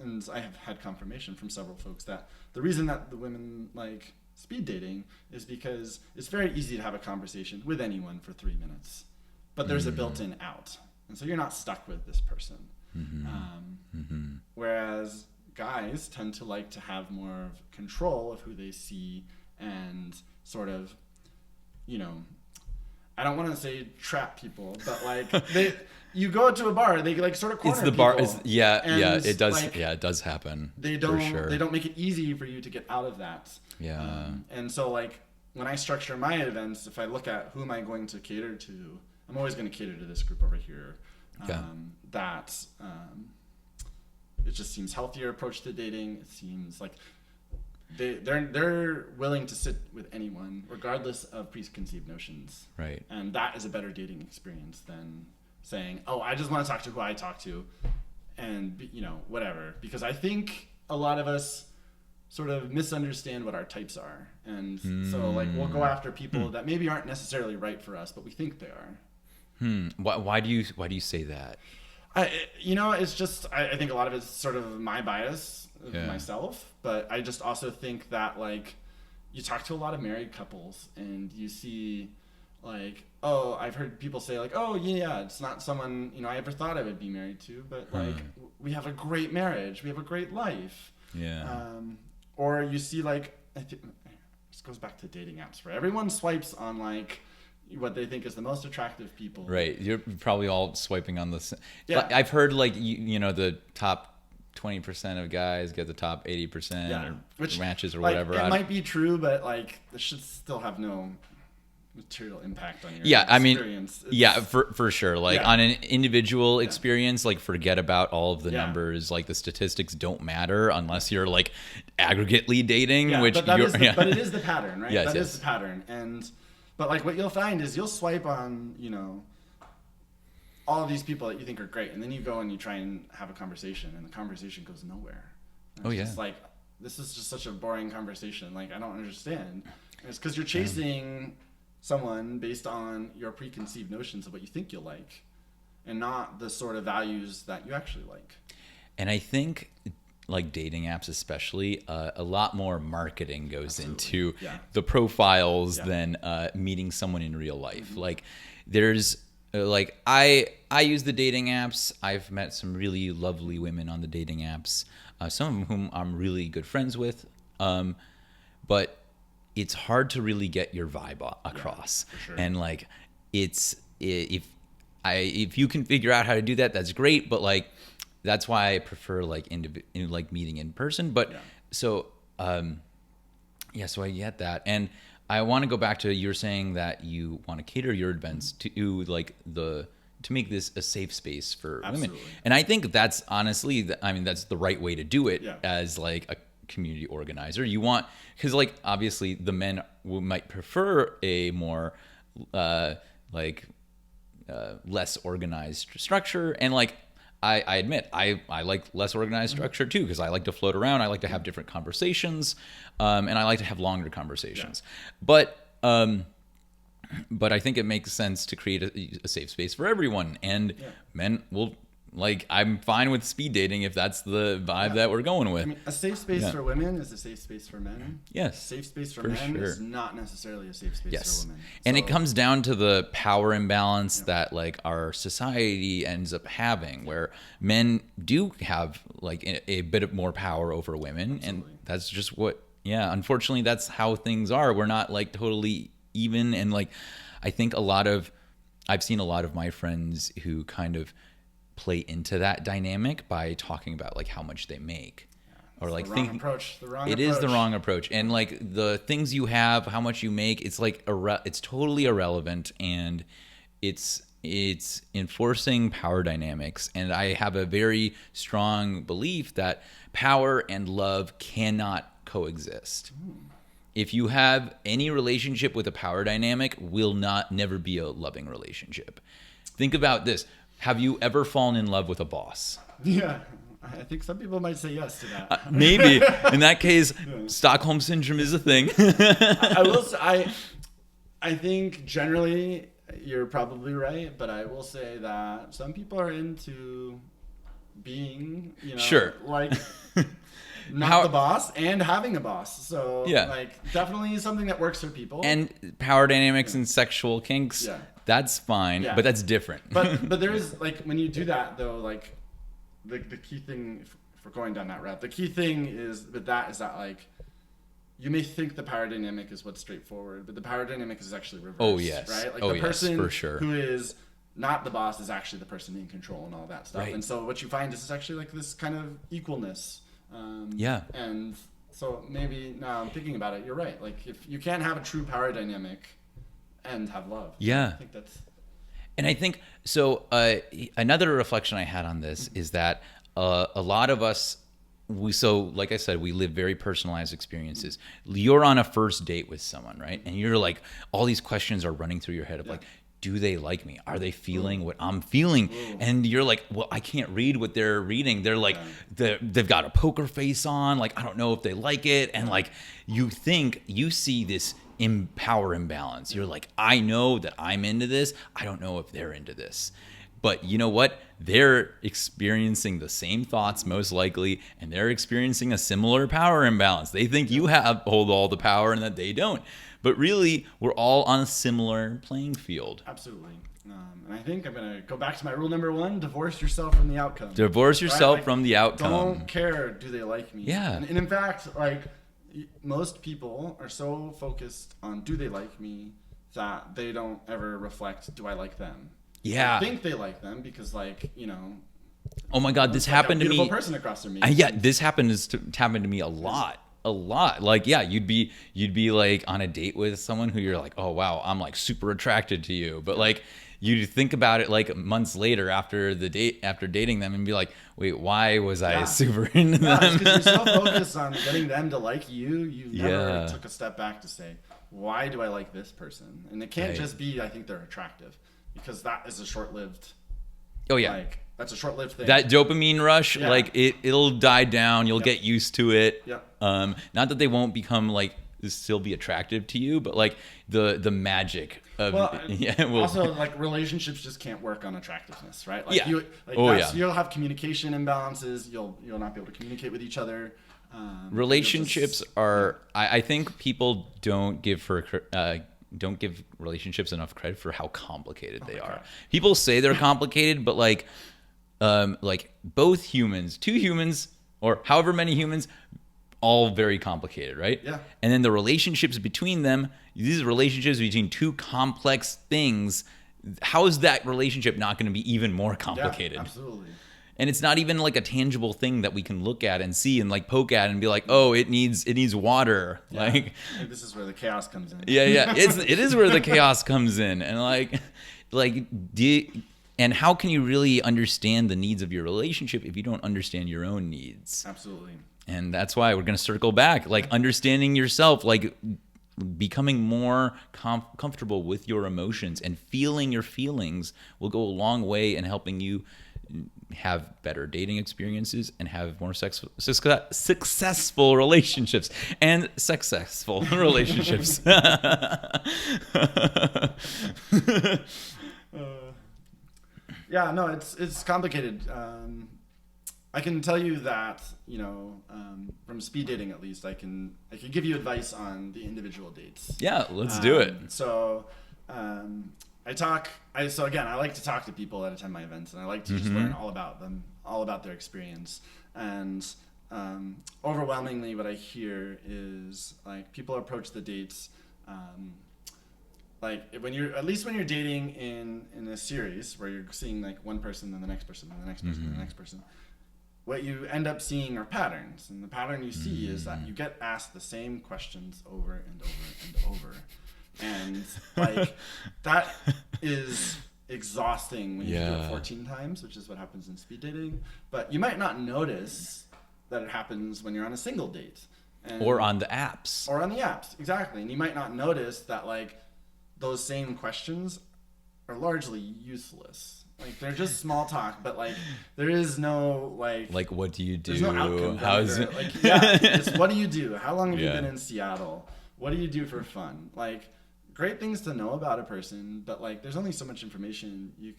and I have had confirmation from several folks that the reason that the women like speed dating is because it's very easy to have a conversation with anyone for 3 minutes, but there's a built-in out. And so you're not stuck with this person. Whereas guys tend to like to have more of control of who they see and sort of, I don't want to say trap people, but like you go to a bar, they like sort of corner it's the people. Bar. It does. Like, it does happen. They don't make it easy for you to get out of that. Yeah. And so like when I structure my events, if I look at who am I going to cater to, I'm always going to cater to this group over here. It just seems healthier approach to dating. It seems like they're willing to sit with anyone regardless of preconceived notions. Right. And that is a better dating experience than saying, oh, I just want to talk to who I talk to and whatever. Because I think a lot of us sort of misunderstand what our types are. And so like we'll go after people that maybe aren't necessarily right for us, but we think they are. Why do you say that? It's just I think a lot of it's sort of my bias of myself, but I just also think that like you talk to a lot of married couples and you see like, oh, I've heard people say like, oh yeah, it's not someone I ever thought I would be married to, but like we have a great marriage, we have a great life. Yeah. Or you see like this goes back to dating apps where everyone swipes on like what they think is the most attractive people. Right. You're probably all swiping on this. Yeah. I've heard like, the top 20% of guys get the top 80% or which, matches or like, whatever. It might be true, but like this should still have no material impact on your experience. For sure. Like on an individual experience, like forget about all of the numbers. Like the statistics don't matter unless you're like aggregately dating, which but it is the pattern, right? Yes, that is the pattern. But like what you'll find is you'll swipe on, all of these people that you think are great, and then you go and you try and have a conversation, and the conversation goes nowhere. And it's just like, this is just such a boring conversation. Like, I don't understand. And it's because you're chasing someone based on your preconceived notions of what you think you'll like, and not the sort of values that you actually like. And I think, like dating apps especially, a lot more marketing goes into the profiles than meeting someone in real life. Like, there's like I use the dating apps. I've met some really lovely women on the dating apps, some of whom I'm really good friends with, but it's hard to really get your vibe across. For sure. And like, it's if you can figure out how to do that, that's great. But like, that's why I prefer like like meeting in person. But so so I get that. And I want to go back to, you're saying that you want to cater your events to like to make this a safe space for women. And I think that's honestly, that's the right way to do it as like a community organizer. You want, because like obviously the men might prefer a more less organized structure, and like I admit I like less organized structure too, because I like to float around. I like to have different conversations, and I like to have longer conversations. But I think it makes sense to create a safe space for everyone, and men will. Like, I'm fine with speed dating if that's the vibe that we're going with. I mean, a safe space for women is a safe space for men. Yes. A safe space for men is not necessarily a safe space for women. And it comes down to the power imbalance that like our society ends up having, where men do have like a bit of more power over women. And that's just what, unfortunately, that's how things are. We're not like totally even. And like, I think I've seen a lot of my friends who kind of play into that dynamic by talking about like how much they make, or like the wrong approach. It is the wrong approach, and like the things you have, how much you make, it's like it's totally irrelevant, and it's enforcing power dynamics. And I have a very strong belief that power and love cannot coexist. If you have any relationship with a power dynamic, will never be a loving relationship. Think about this. Have you ever fallen in love with a boss? Yeah, I think some people might say yes to that. Maybe. In that case, Stockholm Syndrome is a thing. I think generally you're probably right, but I will say that some people are into being, like not the boss and having a boss. So like definitely something that works for people. And power dynamics and sexual kinks. Yeah. That's fine, but that's different. but there is like, when you do that though, like the key thing, if we're going down that route, the key thing is that like, you may think the power dynamic is what's straightforward, but the power dynamic is actually reversed. Oh yes, right. Like the person for sure who is not the boss is actually the person in control and all that stuff. Right. And so what you find is actually like this kind of equalness. And so maybe now I'm thinking about it, you're right. Like, if you can't have a true power dynamic and have love. Yeah. I think that's... And I think, so another reflection I had on this is that a lot of us, like I said, we live very personalized experiences. You're on a first date with someone, right? And you're like, all these questions are running through your head of like, do they like me? Are they feeling what I'm feeling? And you're like, well, I can't read what they're reading. They're like, they've got a poker face on. Like, I don't know if they like it. And like, you see this power imbalance. You're like, I know that I'm into this. I don't know if they're into this. But you know what? They're experiencing the same thoughts most likely, and they're experiencing a similar power imbalance. They think you hold all the power and that they don't. But really, we're all on a similar playing field. Absolutely. And I think I'm going to go back to my rule number 1, divorce yourself from the outcome. Divorce yourself from the outcome. Don't care, do they like me? Yeah. And in fact, like, most people are so focused on do they like me that they don't ever reflect, do I like them? Yeah. I think they like them because, like, oh my God, this happened to me. Beautiful person across from me. This happened to me a lot. Like, you'd be like on a date with someone who you're like, oh wow, I'm like super attracted to you. But like, you think about it like months later after dating them and be like, wait, why was I super into them? Because you're so focused on getting them to like you, you never took a step back to say, why do I like this person? And it can't just be, I think they're attractive, because that is a short-lived Oh yeah. Like that's a short-lived thing. That dopamine rush, Yeah. like it'll die down. You'll get used to it. Yeah. Not that they won't become like still be attractive to you, but like the magic of also like relationships just can't work on attractiveness, right? Like you'll have communication imbalances. You'll not be able to communicate with each other. Relationships are. I think people don't give relationships enough credit for how complicated they are. People say they're complicated, but like both humans, two humans, or however many humans, all very complicated, right? Yeah. And then the relationships between them, these relationships between two complex things, how is that relationship not going to be even more complicated? Yeah, absolutely. And it's not even like a tangible thing that we can look at and see and like poke at and be like, oh, it needs water. Yeah. Like this is where the chaos comes in. Yeah. It is where the chaos comes in. And and how can you really understand the needs of your relationship if you don't understand your own needs? Absolutely. And that's why we're going to circle back, like understanding yourself, like becoming more comfortable with your emotions and feeling your feelings will go a long way in helping you have better dating experiences and have more successful relationships and successful relationships. Yeah, no, it's complicated. I can tell you that, from speed dating at least, I can give you advice on the individual dates. Yeah, let's do it. So, I like to talk to people that attend my events, and I like to just learn all about them, all about their experience. And overwhelmingly, what I hear is like people approach the dates, like when you're dating in a series where you're seeing like one person, then the next person, then the next person, then the next person. What you end up seeing are patterns, and the pattern you see is that you get asked the same questions over and over and over, and like that is exhausting when you do it 14 times, which is what happens in speed dating. But you might not notice that it happens when you're on a single date, or on the apps, exactly. And you might not notice that like those same questions are largely useless. Like they're just small talk, but like there is no like what do you do? There's no outcome. How is it? Like it's what do you do? How long have you been in Seattle? What do you do for fun? Like great things to know about a person, but like there's only so much information you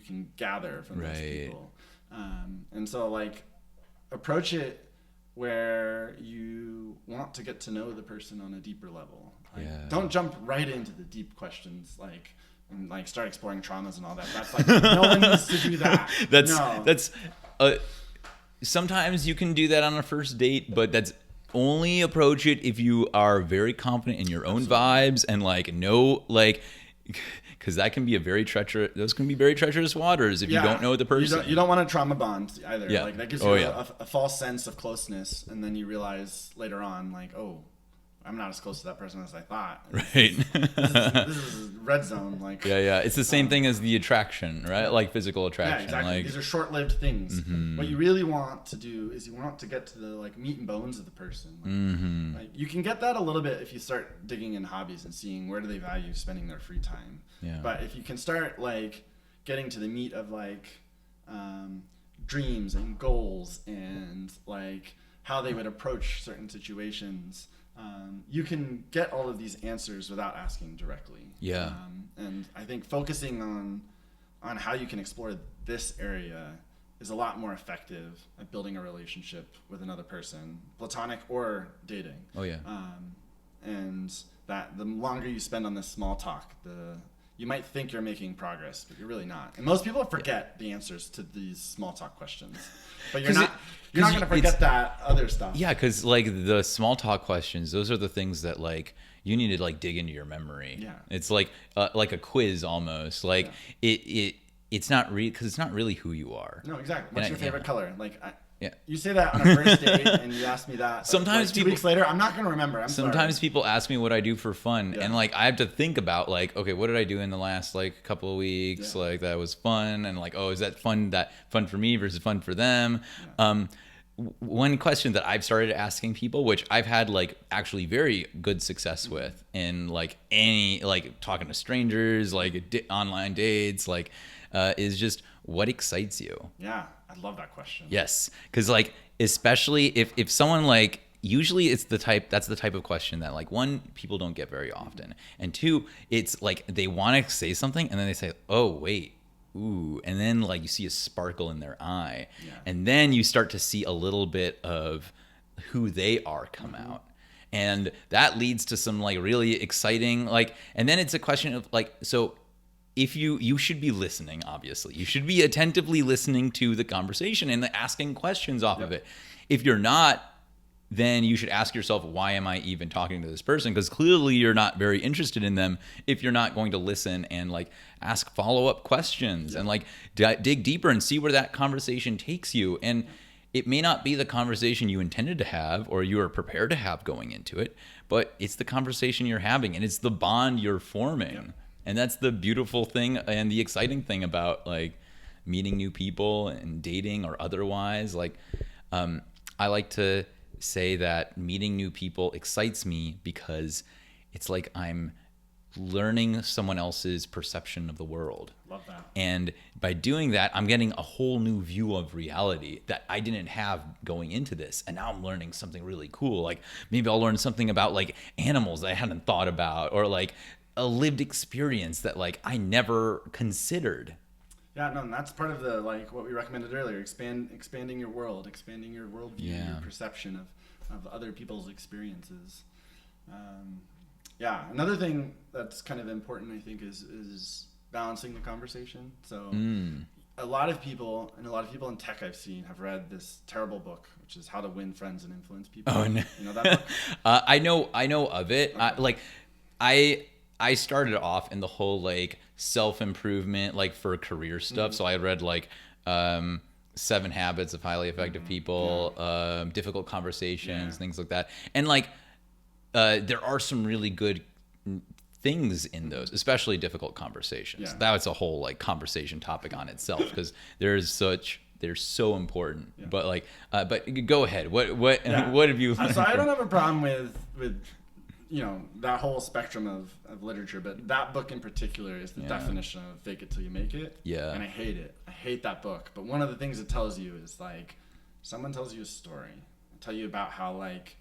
can gather from those people. And so like approach it where you want to get to know the person on a deeper level. Like, don't jump right into the deep questions and like start exploring traumas and all that. That's like no one needs to do that. That's sometimes you can do that on a first date, but that's only approach it if you are very confident in your own vibes and because that can be those can be very treacherous waters if you don't know the person. You don't want a trauma bond either. Yeah. Like that gives you a false sense of closeness, and then you realize later on like, oh, I'm not as close to that person as I thought. Right. This is red zone. Like it's the same thing as the attraction, right? Like physical attraction. Yeah, exactly. Like these are short-lived things. What you really want to do is you want to get to the like meat and bones of the person. Like you can get that a little bit if you start digging in hobbies and seeing where do they value spending their free time. Yeah. But if you can start like getting to the meat of like dreams and goals and like how they would approach certain situations. You can get all of these answers without asking directly. Yeah. And I think focusing on how you can explore this area is a lot more effective at building a relationship with another person, platonic or dating. Oh yeah. And that the longer you spend on this small talk, you might think you're making progress, but you're really not. And most people forget the answers to these small talk questions. But you're not going to forget that other stuff. Yeah, because like the small talk questions, those are the things that like you need to like dig into your memory. Yeah. It's like a quiz almost. Like it's not because it's not really who you are. No, exactly. What's your favorite color? Like Yeah. You say that on a first date, and you ask me that. Sometimes like 2 weeks later, I'm not gonna remember. Sometimes people ask me what I do for fun, and like I have to think about like, okay, what did I do in the last like couple of weeks? Like that was fun, and like, oh, is that fun for me versus fun for them? Yeah. One question that I've started asking people, which I've had like actually very good success with in like any like talking to strangers, like online dates, like is just what excites you? Yeah, I love that question. Yes, because like especially if someone like usually it's that's the type of question that like one, people don't get very often, and two, it's like they want to say something and then they say, oh wait, ooh, and then like you see a sparkle in their eye, and then you start to see a little bit of who they are come out. And that leads to some like really exciting like, and then it's a question of like, so if you should be listening, obviously you should be attentively listening to the conversation and asking questions off of it. If you're not, then you should ask yourself, why am I even talking to this person? Because clearly you're not very interested in them if you're not going to listen and like ask follow-up questions and like dig deeper and see where that conversation takes you. And it may not be the conversation you intended to have or you are prepared to have going into it, but it's the conversation you're having and it's the bond you're forming. And that's the beautiful thing and the exciting thing about like meeting new people and dating or otherwise. Like I like to say that meeting new people excites me because it's like I'm learning someone else's perception of the world. Love that. And by doing that, I'm getting a whole new view of reality that I didn't have going into this. And now I'm learning something really cool. Like maybe I'll learn something about like animals that I hadn't thought about, or like a lived experience that like I never considered. Yeah, no, and that's part of the like what we recommended earlier, expanding your world, expanding your worldview, your perception of other people's experiences. Another thing that's kind of important, I think, is balancing the conversation. So a lot of people in tech I've seen have read this terrible book, which is How to Win Friends and Influence People. Oh no. You know that book? I know of it. Okay. I started off in the whole like self-improvement, like for career stuff. So I read like 7 Habits of Highly Effective People, Difficult Conversations, things like that. And like there are some really good things in those, especially Difficult Conversations. Yeah. That was a whole like conversation topic on itself because they're so important. Yeah. But like but go ahead. What have you learned? So I don't have a problem with that whole spectrum of literature, but that book in particular is the definition of fake it till you make it. Yeah. And I hate it. I hate that book. But one of the things it tells you is like, someone tells you a story. I'll tell you about how like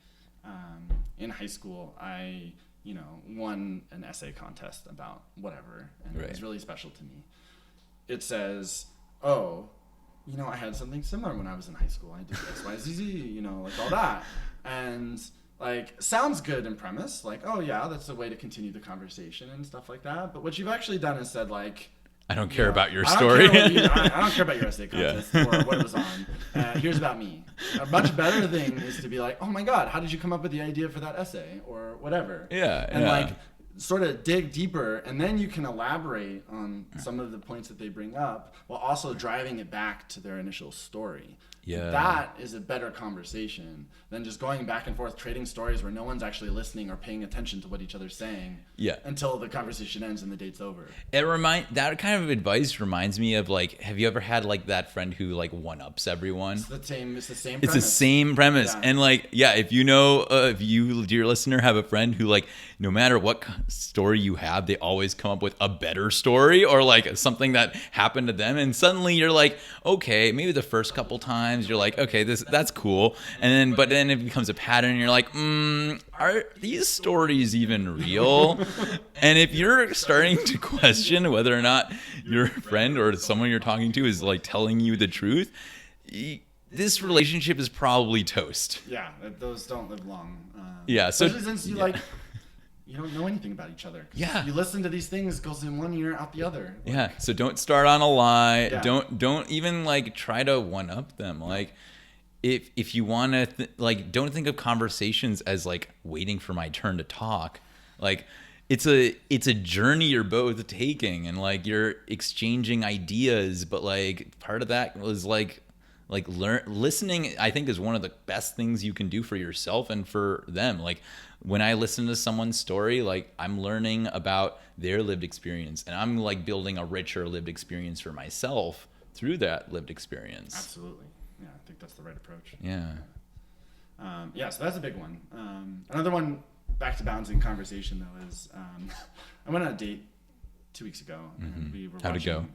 in high school I won an essay contest about whatever, and it was really special to me. It says, oh, I had something similar when I was in high school. I did X, Y, Z, Z, like all that. And like, sounds good in premise, like, oh yeah, that's a way to continue the conversation and stuff like that. But what you've actually done is said like, I don't care about your story. I don't care about your essay contest or what it was on. Here's about me. A much better thing is to be like, oh my God, how did you come up with the idea for that essay or whatever? And like sort of dig deeper, and then you can elaborate on some of the points that they bring up while also driving it back to their initial story. Yeah. That is a better conversation than just going back and forth trading stories where no one's actually listening or paying attention to what each other's saying until the conversation ends and the date's over. That kind of advice reminds me of like, have you ever had like that friend who like one-ups everyone? It's the same premise. It's the same premise. Yeah. And like, if if you, dear listener, have a friend who like, no matter what story you have, they always come up with a better story or like something that happened to them. And suddenly you're like, okay, maybe the first couple times you're like, okay, that's cool. And then it becomes a pattern and you're like, are these stories even real? And if you're starting to question whether or not your friend or someone you're talking to is like telling you the truth, this relationship is probably toast. Yeah, those don't live long. So especially since you don't know anything about each other. Yeah. You listen to these things, goes in one ear, out the other. Yeah. So don't start on a lie. Yeah. Don't even like try to one up them. Like if you want to don't think of conversations as like waiting for my turn to talk. Like it's a journey you're both taking and like you're exchanging ideas, but like part of that was listening, I think, is one of the best things you can do for yourself and for them. Like when I listen to someone's story, like I'm learning about their lived experience and I'm like building a richer lived experience for myself through that lived experience. Absolutely. Yeah, I think that's the right approach. Yeah. So that's a big one. Another one, back to balancing conversation though, is I went on a date 2 weeks ago. And we were How'd it go?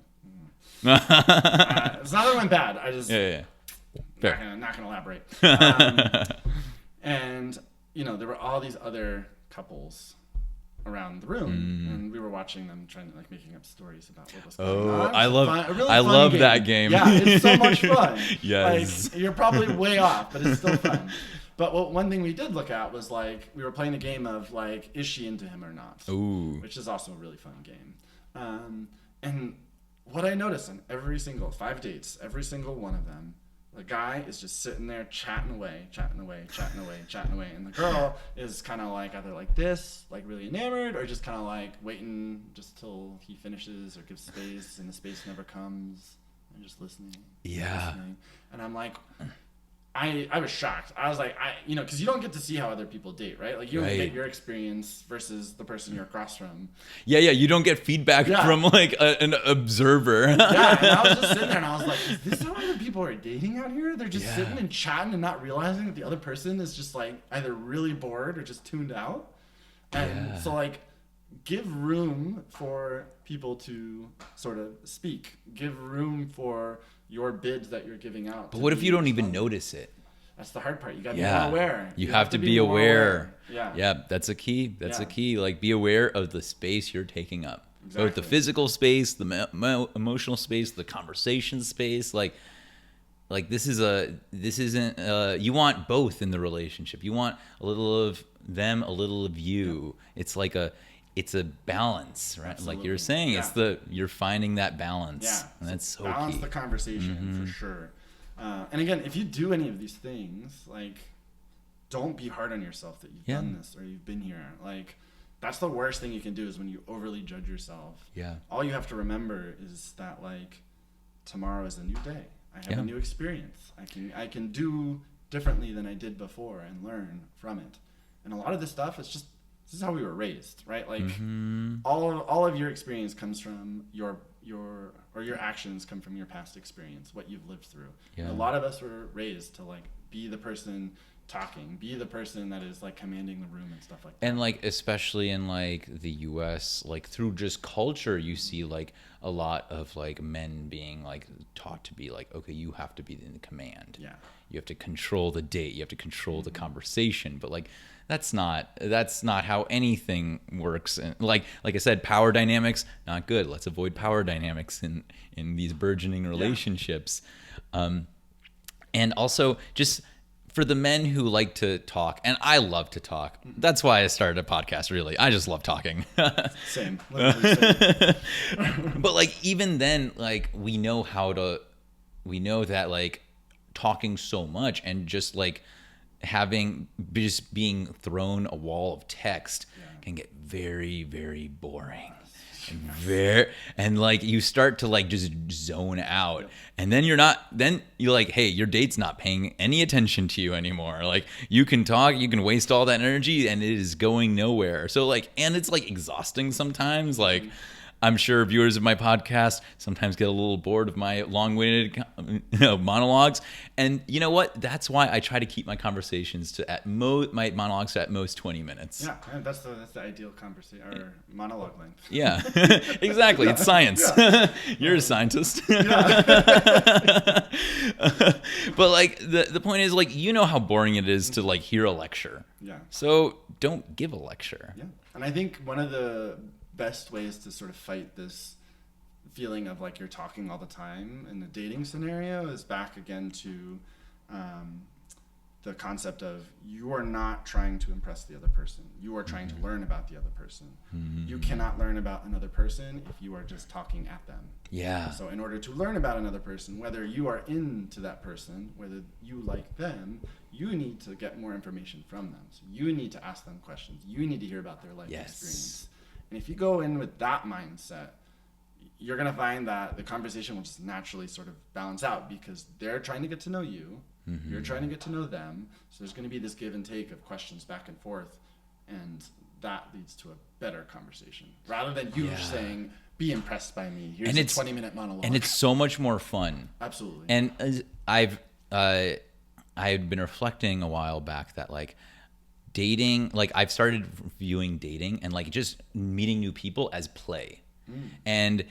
It's not that it went bad. I just Yeah. not gonna elaborate. And there were all these other couples around the room, and we were watching them trying to making up stories about what was going on. I love that game. Yeah, it's so much fun. Yes. You're probably way off, but it's still fun. But one thing we did look at was we were playing a game of is she into him or not? Ooh. Which is also a really fun game. And what I noticed on every single 5 dates, every single one of them, the guy is just sitting there chatting away, and the girl is kind of either like this, really enamored, or just kind of waiting just till he finishes or gives space, and the space never comes, and just listening. Yeah. And I'm like, I was shocked. I was because you don't get to see how other people date, right? You don't get your experience versus the person you're across from. Yeah. You don't get feedback from an observer. Yeah, and I was just sitting there and I was like, is this how other people are dating out here? They're just sitting and chatting and not realizing that the other person is just either really bored or just tuned out. And so give room for people to sort of speak. Give room for your bids that you're giving out. But what if you don't even notice it? That's the hard part. You got to be more aware. You have to be aware. Yeah, that's a key. That's a key. Be aware of the space you're taking up. Exactly. Both the physical space, the emotional space, the conversation space. This isn't. You want both in the relationship. You want a little of them, a little of you. Yeah. It's a balance, right? Absolutely. Like you're saying, you're finding that balance. Yeah, and that's so balance key. The conversation for sure. And again, if you do any of these things, don't be hard on yourself that you've done this or you've been here. That's the worst thing you can do is when you overly judge yourself. Yeah. All you have to remember is that tomorrow is a new day. I have a new experience. I can do differently than I did before and learn from it. And a lot of this stuff is just this is how we were raised, right? All of your experience comes from your actions come from your past experience, what you've lived through. Yeah. A lot of us were raised to be the person talking, be the person that is commanding the room and stuff like that. And especially in the US, through just culture, you see a lot of men being taught to be okay, you have to be in command. Yeah. You have to control the date, you have to control the conversation, but that's not how anything works. And like I said, power dynamics not good. Let's avoid power dynamics in these burgeoning relationships. And also just for the men who like to talk, and I love to talk. That's why I started a podcast, really. I just love talking. Same. Literally same. But even then, we know that talking so much and just being thrown a wall of text can get very, very boring. And you start to just zone out, and then you're hey, your date's not paying any attention to you anymore. You can talk, you can waste all that energy, and it is going nowhere. So and it's exhausting sometimes. I'm sure viewers of my podcast sometimes get a little bored of my long-winded monologues. And you know what? That's why I try to keep my conversations to my monologues to at most 20 minutes. Yeah, that's the ideal conversation or monologue length. Yeah, exactly. It's science. Yeah. You're a scientist. Yeah. But the point is how boring it is to hear a lecture. Yeah. So don't give a lecture. Yeah. And I think one of the best ways to sort of fight this feeling of you're talking all the time in the dating scenario is back again to the concept of you are not trying to impress the other person. You are trying to learn about the other person. Mm-hmm. You cannot learn about another person if you are just talking at them. Yeah. So in order to learn about another person, whether you are into that person, whether you like them, you need to get more information from them. So you need to ask them questions. You need to hear about their life experience. And if you go in with that mindset, you're going to find that the conversation will just naturally sort of balance out because they're trying to get to know you. Mm-hmm. You're trying to get to know them. So there's going to be this give and take of questions back and forth. And that leads to a better conversation rather than you saying, be impressed by me. Here's a 20-minute monologue. And it's so much more fun. Absolutely. And I've been reflecting a while back that dating, I've started viewing dating and just meeting new people as play. And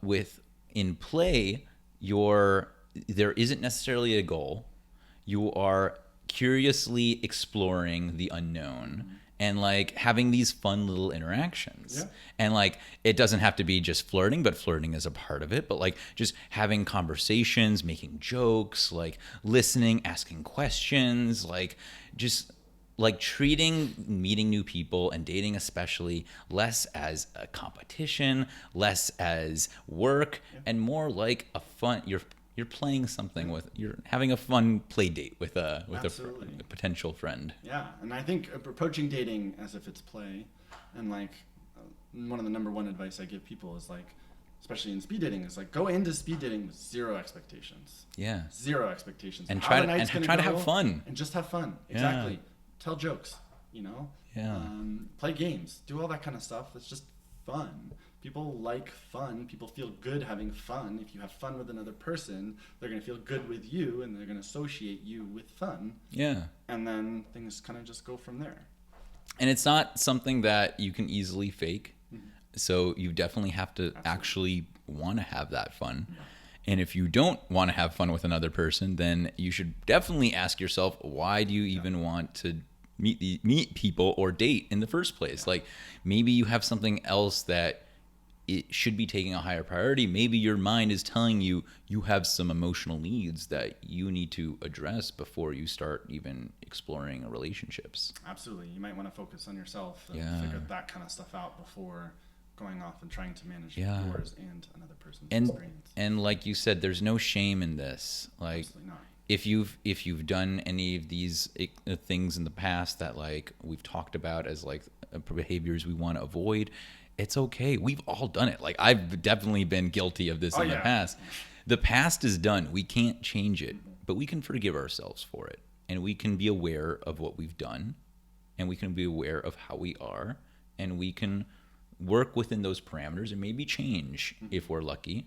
with in play, there isn't necessarily a goal. You are curiously exploring the unknown and like having these fun little interactions. Yeah. And like it doesn't have to be just flirting, but flirting is a part of it. But like just having conversations, making jokes, like listening, asking questions, like just like treating meeting new people and dating especially less as a competition, less as work, and more like a fun. You're playing something with. You're having a fun play date with a potential friend. Yeah, and I think approaching dating as if it's play, and like one of the number one advice I give people is like, especially in speed dating, is like go into speed dating with zero expectations. Yeah. Zero expectations. And try to have fun. And just have fun. Exactly. Yeah. Tell jokes, you know? Yeah. Play games. Do all that kind of stuff. It's just fun. People like fun. People feel good having fun. If you have fun with another person, they're going to feel good with you, and they're going to associate you with fun. Yeah. And then things kind of just go from there. And it's not something that you can easily fake. Mm-hmm. So you definitely have to actually want to have that fun. Yeah. And if you don't want to have fun with another person, then you should definitely ask yourself, why do you even want to meet people or date in the first place? Like maybe you have something else that it should be taking a higher priority. Maybe your mind is telling you you have some emotional needs that you need to address before you start even exploring relationships. Absolutely. You might want to focus on yourself and figure that kind of stuff out before going off and trying to manage yours and another person's experience. And like you said, there's no shame in this. Like absolutely not. If you've done any of these things in the past that like we've talked about as like behaviors we want to avoid, it's okay. We've all done it. Like I've definitely been guilty of this in the past. The past is done. We can't change it, but we can forgive ourselves for it. And we can be aware of what we've done, and we can be aware of how we are, and we can work within those parameters and maybe change if we're lucky.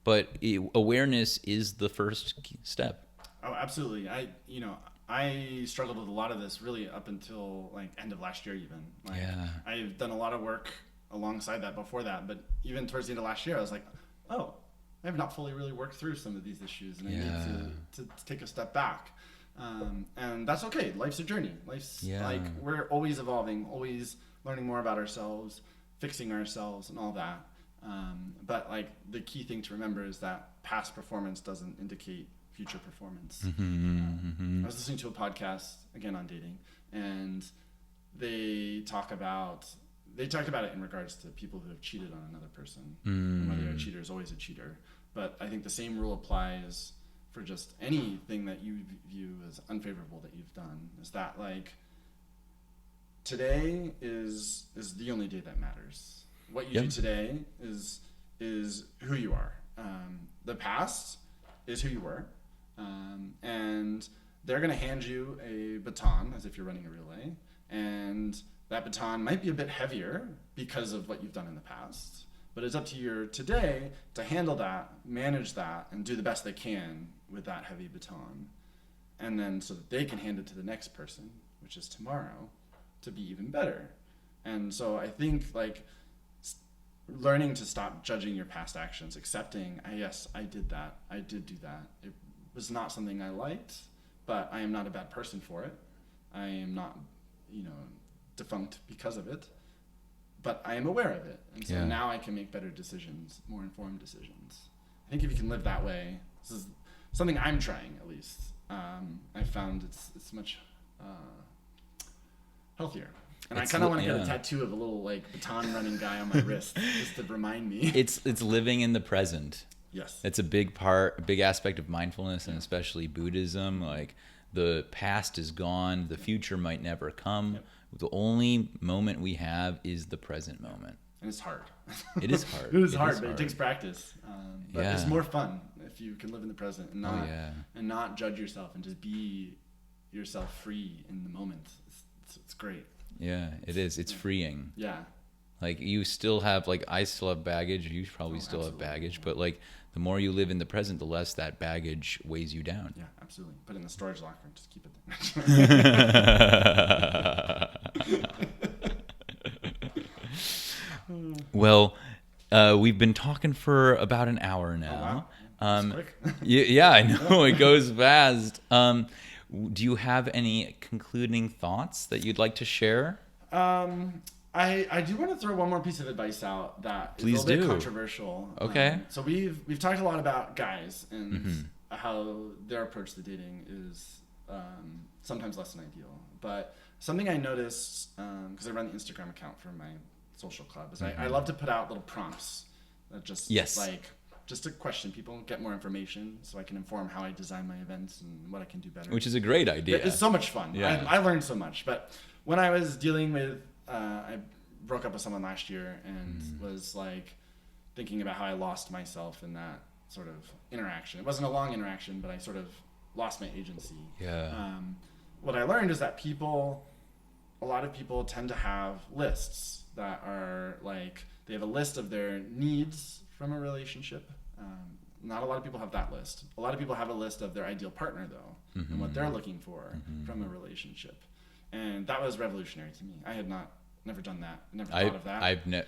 But awareness is the first step. Oh, absolutely. I struggled with a lot of this really up until like end of last year even. Like, I've done a lot of work alongside that before that, but even towards the end of last year I was like, oh, I have not fully really worked through some of these issues, and I need to take a step back. And that's okay. Life's a journey. Life's like we're always evolving, always learning more about ourselves, fixing ourselves and all that. But like the key thing to remember is that past performance doesn't indicate future performance. I was listening to a podcast again on dating, and they talked about it in regards to people who have cheated on another person. Whether a cheater is always a cheater, but I think the same rule applies for just anything that you view as unfavorable that you've done. Is that like today is the only day that matters. What you do today is who you are. The past is who you were. And they're going to hand you a baton as if you're running a relay, and that baton might be a bit heavier because of what you've done in the past, but it's up to you today to handle that, manage that, and do the best they can with that heavy baton, and then so that they can hand it to the next person, which is tomorrow, to be even better. And so I think like learning to stop judging your past actions, accepting, yes, I did that, I did do that, it was not something I liked, but I am not a bad person for it. I am not, defunct because of it, but I am aware of it. And so now I can make better decisions, more informed decisions. I think if you can live that way, this is something I'm trying at least. I found it's much healthier. And I kind of want to get a tattoo of a little like baton running guy on my wrist just to remind me. It's living in the present. Yes. It's a big aspect of mindfulness, and especially Buddhism. Like the past is gone, the future might never come. Yep. The only moment we have is the present moment. And it's hard. It is hard. It is hard. It takes practice. But it's more fun if you can live in the present and not judge yourself and just be yourself free in the moment. It's great. Yeah, it is. It's freeing. Yeah. Like you still have, like I still have baggage. You probably still have baggage, but like the more you live in the present, the less that baggage weighs you down. Yeah, absolutely. Put it in the storage locker and just keep it there. Well, We've been talking for about an hour now. Oh, wow. That's quick. Yeah, I know it goes fast. Do you have any concluding thoughts that you'd like to share? I do want to throw one more piece of advice out that Please is a little do. bit controversial. Okay. So we've talked a lot about guys and how their approach to dating is sometimes less than ideal. But something I noticed, because I run the Instagram account for my social club, is I love to put out little prompts that just just to question people, get more information, so I can inform how I design my events and what I can do better. Which is a great idea. It's so much fun. Yeah. I learned so much. But when I was dealing with, I broke up with someone last year and was like thinking about how I lost myself in that sort of interaction. It wasn't a long interaction, but I sort of lost my agency. Yeah. What I learned is that a lot of people tend to have lists that are like, they have a list of their needs from a relationship. Not a lot of people have that list. A lot of people have a list of their ideal partner, though, and what they're looking for from a relationship. And that was revolutionary to me. I had never done that. Never thought of that.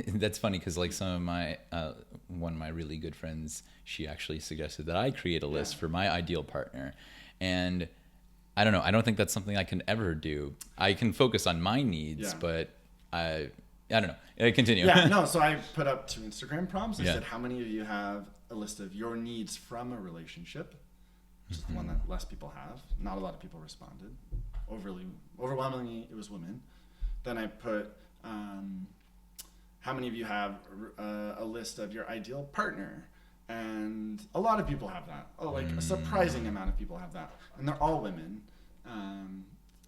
That's funny because like some of my one of my really good friends, she actually suggested that I create a list for my ideal partner, and I don't know. I don't think that's something I can ever do. I can focus on my needs, but I don't know. Continue. Yeah, no. So I put up 2 Instagram prompts. I said, how many of you have a list of your needs from a relationship? Which is the one that less people have. Not a lot of people responded. Overwhelmingly, it was women. Then I put, how many of you have a list of your ideal partner? And a lot of people have that. A surprising amount of people have that. And they're all women.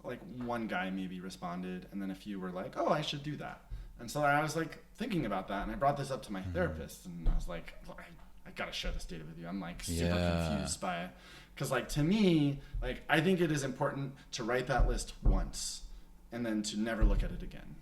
Like one guy maybe responded, and then a few were like, oh, I should do that. And so I was like thinking about that, and I brought this up to my therapist, and I was like, I gotta share this data with you. I'm like super confused by it. Because like to me, like I think it is important to write that list once and then to never look at it again.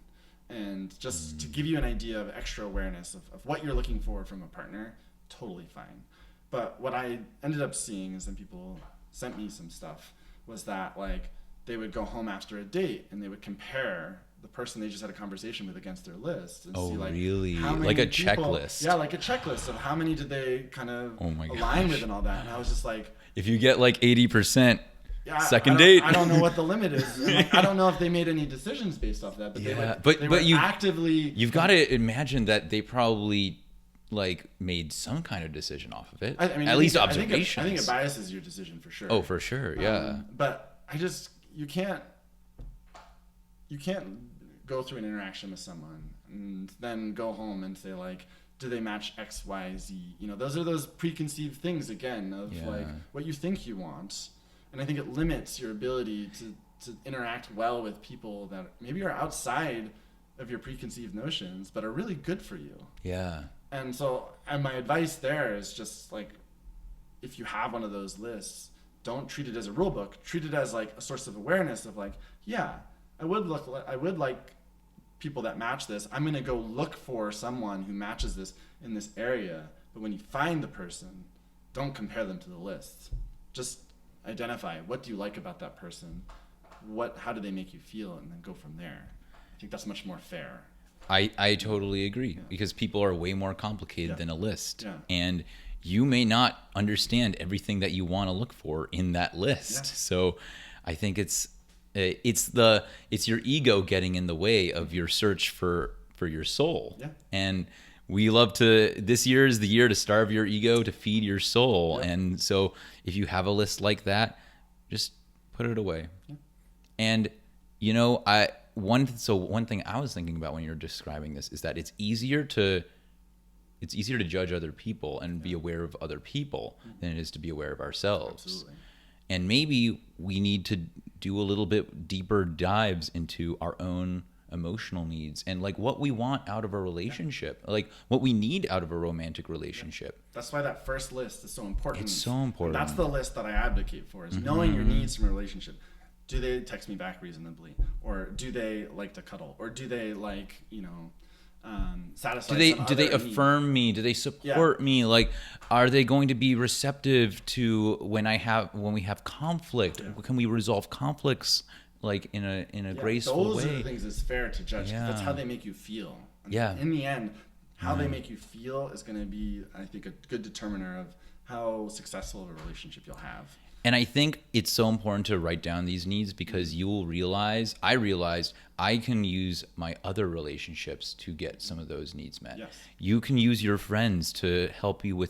And just to give you an idea of extra awareness of what you're looking for from a partner, totally fine. But what I ended up seeing is, then people sent me some stuff, was that like they would go home after a date and they would compare the person they just had a conversation with against their list and see like really? How many like a people, checklist. Yeah, like a checklist of how many did they kind of align with and all that. And I was just like, if you get like 80%, second I date. I don't know what the limit is. Like, I don't know if they made any decisions based off that, but they were actively. You've got to imagine that they probably like made some kind of decision off of it. I mean, at least observations. I think it biases your decision for sure. Oh, for sure, yeah. But you can't go through an interaction with someone and then go home and say like, do they match X, Y, Z? You know, those are those preconceived things again of like what you think you want. And I think it limits your ability to interact well with people that maybe are outside of your preconceived notions, but are really good for you. Yeah. And so, my advice there is just like, if you have one of those lists, don't treat it as a rule book. Treat it as like a source of awareness of like, I would like people that match this. I'm going to go look for someone who matches this in this area. But when you find the person, don't compare them to the list. Just identify, what do you like about that person? How do they make you feel? And then go from there. I think that's much more fair. I totally agree, because people are way more complicated than a list. And you may not understand everything that you want to look for in that list. So I think it's your ego getting in the way of your search for your soul. And we love to, this year is the year to starve your ego, to feed your soul. And so if you have a list like that, just put it away. And you know, one thing I was thinking about when you're describing this is that it's easier to judge other people and be aware of other people than it is to be aware of ourselves. Absolutely. And maybe we need to do a little bit deeper dives into our own emotional needs and like what we want out of a relationship, like what we need out of a romantic relationship. That's why that first list is so important. It's so important. That's the list that I advocate for, is knowing your needs from a relationship. Do they text me back reasonably? Or do they like to cuddle? Or do they like, satisfy? Do they affirm me? Do they support me? Like, are they going to be receptive to when we have conflict? Can we resolve conflicts like in a graceful way? Those are the things that's fair to judge. That's how they make you feel. And in the end, How they make you feel is going to be, I think, a good determiner of how successful of a relationship you'll have. And I think it's so important to write down these needs because you will realize, I realized I can use my other relationships to get some of those needs met. Yes. You can use your friends to help you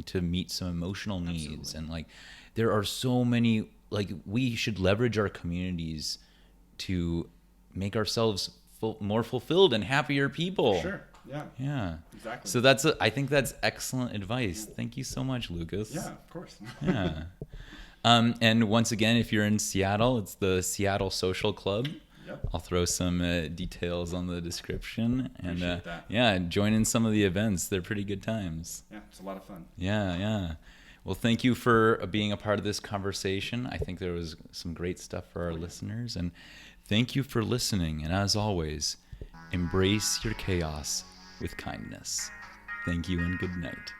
to meet some emotional needs. Absolutely. And like, there are so many, like we should leverage our communities to make ourselves more fulfilled and happier people. Sure. Yeah. Yeah. Exactly. So I think that's excellent advice. Thank you so much, Lucas. Yeah, of course. Yeah. And once again, if you're in Seattle, it's the Seattle Social Club. Yep. I'll throw some details on the description. And Appreciate that. yeah, join in some of the events. They're pretty good times. Yeah, it's a lot of fun. Yeah, yeah. Well, thank you for being a part of this conversation. I think there was some great stuff for our listeners. And thank you for listening. And as always, embrace your chaos with kindness. Thank you and good night.